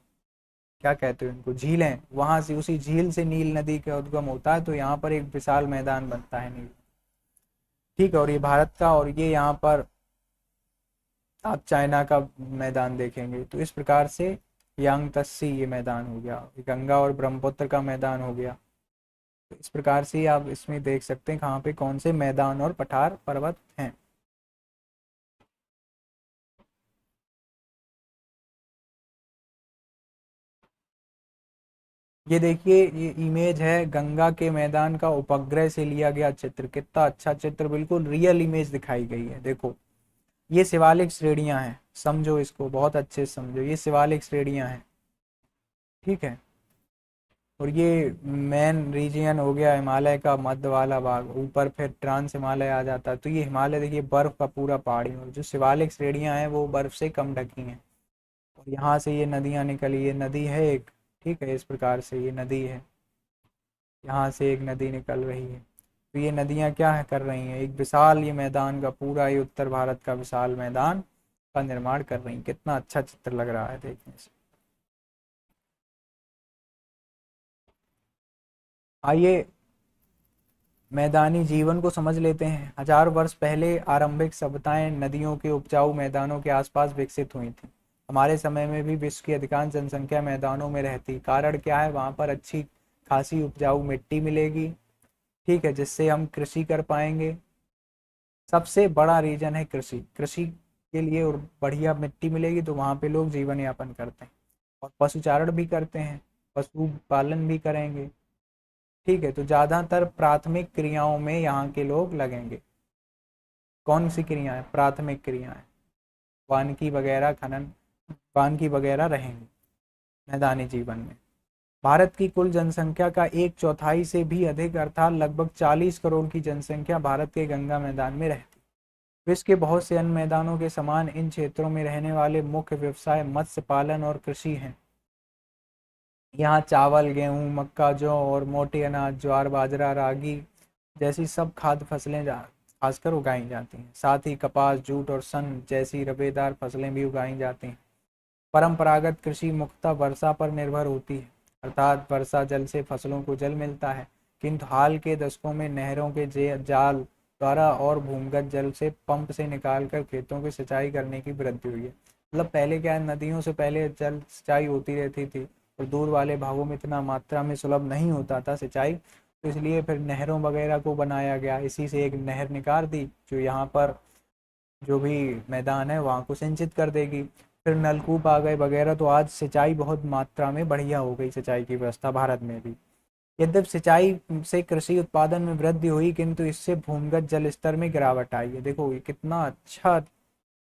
क्या कहते हैं उनको, झीलें, वहां से, उसी झील से नील नदी का उद्गम होता है, तो यहाँ पर एक विशाल मैदान बनता है नील, ठीक है। और ये भारत का, और ये यहाँ पर आप चाइना का मैदान देखेंगे। तो इस प्रकार से यांग तस्सी ये मैदान हो गया, गंगा और ब्रह्मपुत्र का मैदान हो गया। तो इस प्रकार से आप इसमें देख सकते हैं कहाँ पे कौन से मैदान और पठार पर्वत हैं। ये देखिए, ये इमेज है गंगा के मैदान का उपग्रह से लिया गया चित्र। कितना अच्छा चित्र, बिल्कुल रियल इमेज दिखाई गई है। देखो, ये शिवालिक श्रेणियां हैं, समझो इसको बहुत अच्छे से समझो, ये शिवालिक श्रेणियां हैं, ठीक है। और ये मेन रीजन हो गया हिमालय का मध्य वाला भाग, ऊपर फिर ट्रांस हिमालय आ जाता है। तो ये हिमालय देखिए बर्फ का पूरा पहाड़ी, और जो शिवालिक श्रेणियां हैं वो बर्फ से कम ढकी हैं। और यहाँ से ये नदियाँ निकली, ये नदी है एक, ठीक है, इस प्रकार से ये नदी है, यहाँ से एक नदी निकल रही है। तो ये नदियाँ क्या है कर रही हैं, एक विशाल ये मैदान का पूरा, ये उत्तर भारत का विशाल मैदान का निर्माण कर रही हैं। कितना अच्छा चित्र लग रहा है देखने से। आइए मैदानी जीवन को समझ लेते हैं। हजार वर्ष पहले आरंभिक सभ्यताएं नदियों के उपजाऊ मैदानों के आसपास विकसित हुई थी। हमारे समय में भी विश्व की अधिकांश जनसंख्या मैदानों में रहती। कारण क्या है, वहां पर अच्छी खासी उपजाऊ मिट्टी मिलेगी, ठीक है, जिससे हम कृषि कर पाएंगे। सबसे बड़ा रीजन है कृषि, कृषि के लिए और बढ़िया मिट्टी मिलेगी तो वहां पे लोग जीवन यापन करते हैं। और पशुचारण भी करते हैं, पशु पालन भी करेंगे, ठीक है। तो ज्यादातर प्राथमिक क्रियाओं में यहाँ के लोग लगेंगे। कौन सी क्रियाएं, प्राथमिक क्रियाएं, वानिकी वगैरह, खनन, वानिकी वगैरह रहेंगे मैदानी जीवन में। भारत की कुल जनसंख्या का एक चौथाई से भी अधिक अर्थात लगभग 40 करोड़ की जनसंख्या भारत के गंगा मैदान में रहती। विश्व के बहुत से अन्य मैदानों के समान इन क्षेत्रों में रहने वाले मुख्य व्यवसाय मत्स्य पालन और कृषि हैं। यहाँ चावल, गेहूं, मक्का, जौ और मोटे अनाज, ज्वार, बाजरा, रागी जैसी सब खाद्य फसलें खासकर उगाई जाती हैं। साथ ही कपास, जूट और सन जैसी रबेदार फसलें भी उगाई जाती हैं। परंपरागत कृषि मुख्यतः वर्षा पर निर्भर होती है, अर्थात वर्षा जल से फसलों को जल मिलता है। किंतु हाल के दशकों में नहरों के जाल द्वारा और भूमिगत जल से पंप से निकालकर खेतों की सिंचाई करने की वृद्धि हुई है। मतलब पहले क्या है, नदियों से पहले जल सिंचाई होती रहती थी और दूर वाले भागों में इतना मात्रा में सुलभ नहीं होता था सिंचाई, तो इसलिए फिर नहरों वगैरह को बनाया गया। इसी से एक नहर निकाल दी जो यहाँ पर जो भी मैदान है वहाँ को सिंचित कर देगी। फिर नलकूप आ गए वगैरह, तो आज सिंचाई बहुत मात्रा में बढ़िया हो गई, सिंचाई की व्यवस्था भारत में भी। यद्यपि सिंचाई से कृषि उत्पादन में वृद्धि हुई, किंतु इससे भूमिगत जल स्तर में गिरावट आई है। देखो ये कितना अच्छा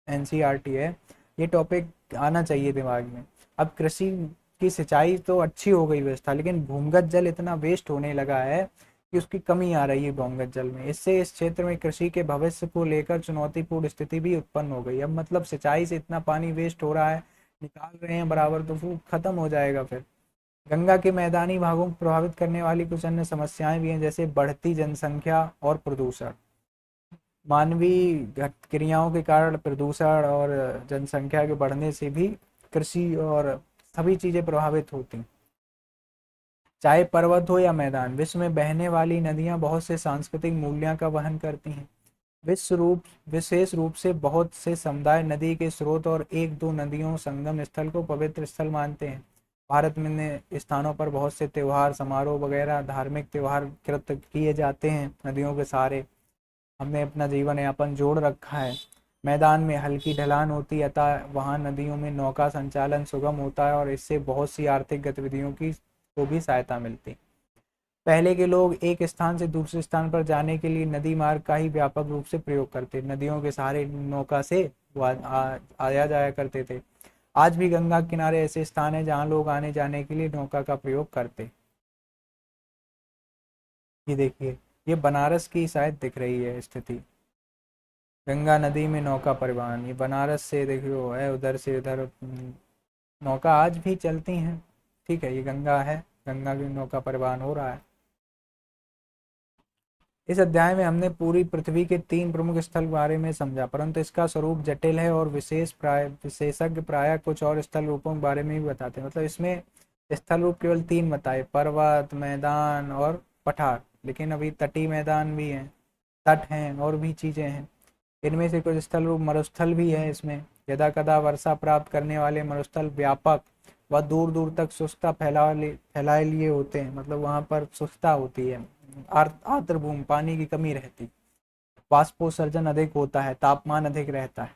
एनसीईआरटी है, ये टॉपिक आना चाहिए दिमाग में। अब कृषि की सिंचाई तो अच्छी हो गई व्यवस्था, लेकिन भूमिगत जल इतना वेस्ट होने लगा है कि उसकी कमी आ रही है भूमिगत जल में। इससे इस क्षेत्र में कृषि के भविष्य को लेकर चुनौतीपूर्ण स्थिति भी उत्पन्न हो गई। अब मतलब सिंचाई से इतना पानी वेस्ट हो रहा है, निकाल रहे हैं बराबर, तो वो खत्म हो जाएगा फिर। गंगा के मैदानी भागों को प्रभावित करने वाली कुछ अन्य समस्याएं भी हैं, जैसे बढ़ती जनसंख्या और प्रदूषण। मानवीय क्रियाओं के कारण प्रदूषण और जनसंख्या के बढ़ने से भी कृषि और सभी चीजें प्रभावित होती। चाहे पर्वत हो या मैदान, विश्व में बहने वाली नदियां बहुत से सांस्कृतिक मूल्यों का वहन करती हैं। विशेष रूप से बहुत से समुदाय नदी के स्रोत और एक दो नदियों संगम स्थल को पवित्र स्थल मानते हैं। भारत में स्थानों पर बहुत से त्योहार, समारोह वगैरह, धार्मिक त्योहार कृत किए जाते हैं नदियों के सहारे। हमने अपना जीवन यापन जोड़ रखा है। मैदान में हल्की ढलान होती है, अतः वहाँ नदियों में नौका संचालन सुगम होता है और इससे बहुत सी आर्थिक गतिविधियों की को भी सहायता मिलती। पहले के लोग एक स्थान से दूसरे स्थान पर जाने के लिए नदी मार्ग का ही व्यापक रूप से प्रयोग करते, नदियों के सहारे नौका से आया जाया करते थे। आज भी गंगा किनारे ऐसे स्थान है जहाँ लोग आने जाने के लिए नौका का प्रयोग करते। ये देखिए, ये बनारस की शायद दिख रही है स्थिति, गंगा नदी में नौका परिवहन। ये बनारस से देखियो है, उधर से उधर नौका आज भी चलती हैं, ठीक है। ये गंगा है, गंगा की नौका परिवहन हो रहा है। इस अध्याय में हमने पूरी पृथ्वी के 3 प्रमुख स्थल के बारे में समझा, परंतु इसका स्वरूप जटिल है और विशेषज्ञ प्राय कुछ और स्थल रूपों के बारे में भी बताते हैं। मतलब इसमें स्थल रूप केवल 3 बताए, पर्वत, मैदान और पठार, लेकिन अभी तटीय मैदान भी हैं, तट हैं और भी चीजें हैं। इनमें से कुछ स्थल रूप मरुस्थल भी है इसमें। यदा कदा वर्षा प्राप्त करने वाले मरुस्थल व्यापक व दूर दूर तक शुष्कता फैलाए लिए होते हैं। मतलब वहां पर शुष्कता होती है, आर्द्र भूमि, पानी की कमी रहती, वाष्पोत्सर्जन अधिक होता है, तापमान अधिक रहता है।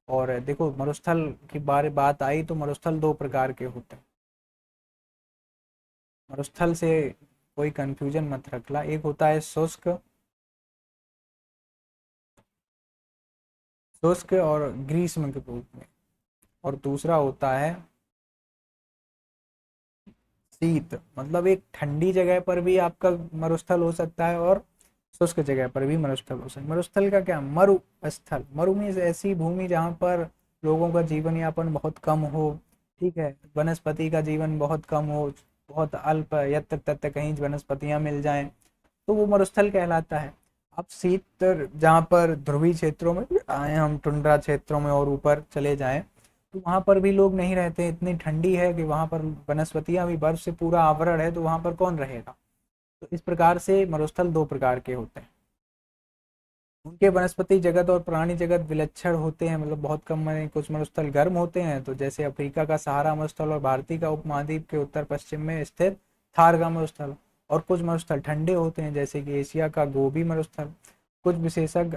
और देखो मरुस्थल की बात आई तो मरुस्थल 2 प्रकार के होते हैं। मरुस्थल से कोई कंफ्यूजन मत रखला। एक होता है शुष्क, शुष्क और ग्रीष्म के रूप में, और दूसरा होता है शीत। मतलब एक ठंडी जगह पर भी आपका मरुस्थल हो सकता है और शुष्क जगह पर भी मरुस्थल हो सकता है। मरुस्थल का क्या, मरु स्थल, मरु में ऐसी भूमि जहाँ पर लोगों का जीवन यापन बहुत कम हो, ठीक है, वनस्पति का जीवन बहुत कम हो, बहुत अल्प यत्र तत्र कहीं वनस्पतियां मिल जाएं, तो वो मरुस्थल कहलाता है। अब शीत जहाँ पर ध्रुवीय क्षेत्रों में भी आए, हम टुंड्रा क्षेत्रों में और ऊपर चले जाएं, तो वहां पर भी लोग नहीं रहते। इतनी ठंडी है कि वहां पर वनस्पतियां भी, बर्फ से पूरा आवरण है, तो वहां पर कौन रहेगा। तो इस प्रकार से मरुस्थल दो प्रकार के होते हैं। उनके वनस्पति जगत और प्राणी जगत विलक्षण होते हैं, मतलब बहुत कम में। कुछ मरुस्थल गर्म होते हैं, तो जैसे अफ्रीका का सहारा मरुस्थल और भारतीय का उपमहाद्वीप के उत्तर पश्चिम में स्थित थार का मरुस्थल। और कुछ मरुस्थल ठंडे होते हैं, जैसे कि एशिया का गोबी मरुस्थल। कुछ विशेषज्ञ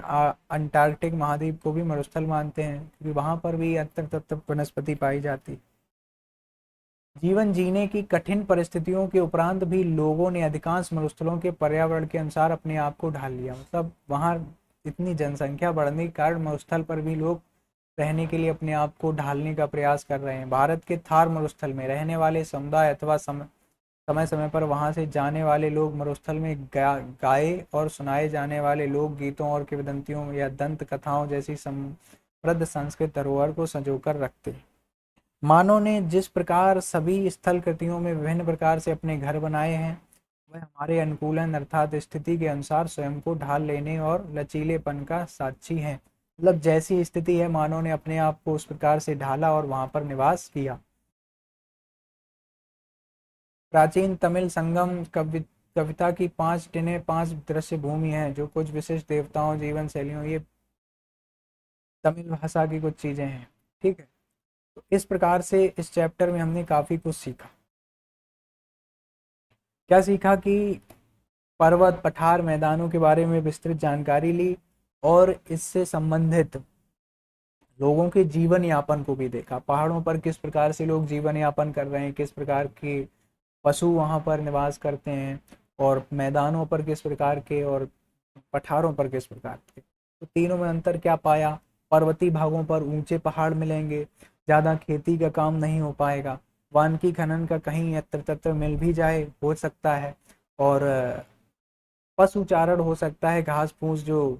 अंटार्कटिक महाद्वीप को भी मरुस्थल मानते हैं, क्योंकि वहां पर भी अंतर तत्व वनस्पति पाई जाती। जीवन जीने की कठिन परिस्थितियों के उपरांत भी लोगों ने अधिकांश मरुस्थलों के पर्यावरण के अनुसार अपने आप को ढाल लिया। मतलब वहां इतनी जनसंख्या बढ़ने के कारण मरुस्थल पर भी लोग रहने के लिए अपने आप को ढालने का प्रयास कर रहे हैं। भारत के थार मरुस्थल में रहने वाले समुदाय अथवा समय समय पर वहां से जाने वाले लोग मरुस्थल में गाए और सुनाए जाने वाले लोक गीतों और किंवदंतियों या दंत कथाओं जैसी समृद्ध संस्कृत धरोहर को संजोकर रखते हैं। मानव ने जिस प्रकार सभी स्थल कृतियों में विभिन्न प्रकार से अपने घर बनाए हैं, वह हमारे अनुकूलन अर्थात स्थिति के अनुसार स्वयं को ढाल लेने और लचीलेपन का साक्षी है। मतलब जैसी स्थिति है, मानव ने अपने आप को उस प्रकार से ढाला और वहां पर निवास किया। प्राचीन तमिल संगम कविता की 5 टिने 5 दृश्य भूमि है, जो कुछ विशिष्ट देवताओं जीवन शैलियों, ये तमिल भाषा की कुछ चीजें हैं, ठीक है। तो इस प्रकार से इस चैप्टर में हमने काफी कुछ सीखा। क्या सीखा कि पर्वत पठार मैदानों के बारे में विस्तृत जानकारी ली, और इससे संबंधित लोगों के जीवन यापन को भी देखा। पहाड़ों पर किस प्रकार से लोग जीवन यापन कर रहे हैं, किस प्रकार के पशु वहां पर निवास करते हैं, और मैदानों पर किस प्रकार के, और पठारों पर किस प्रकार के। तो तीनों में अंतर क्या पाया। पर्वतीय भागों पर ऊंचे पहाड़ मिलेंगे, ज्यादा खेती का काम नहीं हो पाएगा, वानिकी खनन का कहीं यत्र तत्र मिल भी जाए, हो सकता है, और पशु चारण हो सकता है, घास फूस जो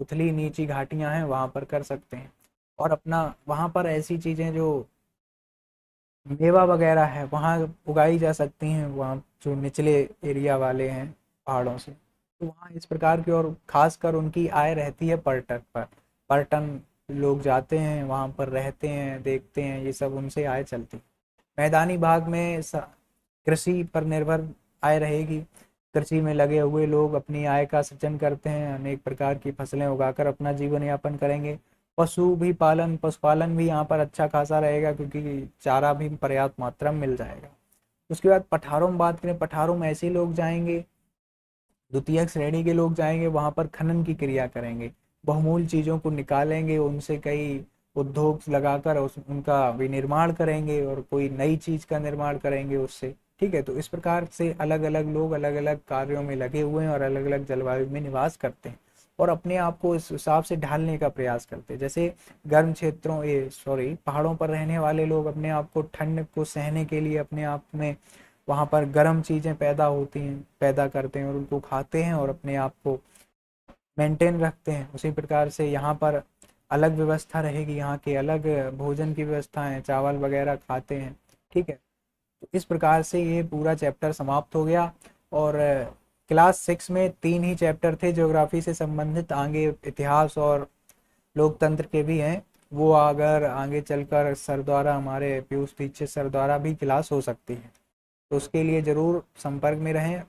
उथली नीची घाटियां हैं वहां पर कर सकते हैं। और अपना वहां पर ऐसी चीजें जो मेवा वगैरह है वहाँ उगाई जा सकती हैं, वहाँ जो निचले एरिया वाले हैं पहाड़ों से, तो वहाँ इस प्रकार की, और खासकर उनकी आय रहती है पर्यटक पर। पर्यटन लोग जाते हैं वहाँ पर, रहते हैं, देखते हैं, ये सब उनसे आय चलती है। मैदानी भाग में कृषि पर निर्भर आय रहेगी। कृषि में लगे हुए लोग अपनी आय का सृजन करते हैं, अनेक प्रकार की फसलें उगाकर अपना जीवन यापन करेंगे। पशुपालन भी यहाँ पर अच्छा खासा रहेगा, क्योंकि चारा भी पर्याप्त मात्रा में मिल जाएगा। उसके बाद पठारों में बात करें, पठारों में ऐसे लोग जाएंगे, द्वितीयक श्रेणी के लोग जाएंगे, वहां पर खनन की क्रिया करेंगे, बहुमूल्य चीजों को निकालेंगे, उनसे कई उद्योग लगाकर उनका विनिर्माण करेंगे, और कोई नई चीज का निर्माण करेंगे उससे, ठीक है। तो इस प्रकार से अलग अलग लोग अलग अलग कार्यों में लगे हुए हैं और अलग अलग जलवायु में निवास करते हैं, और अपने आप को इस हिसाब से ढालने का प्रयास करते हैं। जैसे गर्म क्षेत्रों, ये सॉरी, पहाड़ों पर रहने वाले लोग अपने आप को ठंड को सहने के लिए अपने आप में वहां पर गर्म चीजें पैदा होती हैं, पैदा करते हैं, और उनको खाते हैं और अपने आप को मेंटेन रखते हैं। उसी प्रकार से यहाँ पर अलग व्यवस्था रहेगी, यहाँ के अलग भोजन की व्यवस्था है, चावल वगैरह खाते हैं, ठीक है। तो इस प्रकार से ये पूरा चैप्टर समाप्त हो गया। और क्लास 6 में 3 ही चैप्टर थे ज्योग्राफी से संबंधित, आगे इतिहास और लोकतंत्र के भी हैं। वो अगर आगे चलकर सर द्वारा, हमारे पीयूष दीक्षित सर द्वारा भी क्लास हो सकती है, तो उसके लिए ज़रूर संपर्क में रहें,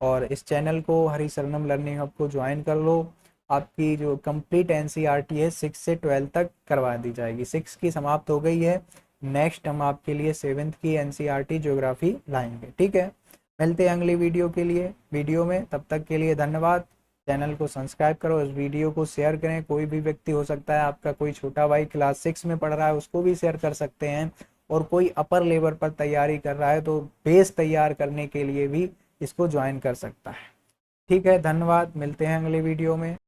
और इस चैनल को हरी शरणम लर्निंग हब को ज्वाइन कर लो। आपकी जो कंप्लीट एनसीईआरटी है 6 से 12 तक करवा दी जाएगी। 6 की समाप्त हो गई है, नेक्स्ट हम आपके लिए 7th की एनसीईआरटी ज्योग्राफी लाएंगे, ठीक है। मिलते हैं अगली वीडियो में, तब तक के लिए धन्यवाद। चैनल को सब्सक्राइब करो, इस वीडियो को शेयर करें। कोई भी व्यक्ति हो सकता है, आपका कोई छोटा भाई क्लास 6 में पढ़ रहा है, उसको भी शेयर कर सकते हैं। और कोई अपर लेवल पर तैयारी कर रहा है तो बेस तैयार करने के लिए भी इसको ज्वाइन कर सकता है। ठीक है, धन्यवाद, मिलते हैं अगले वीडियो में।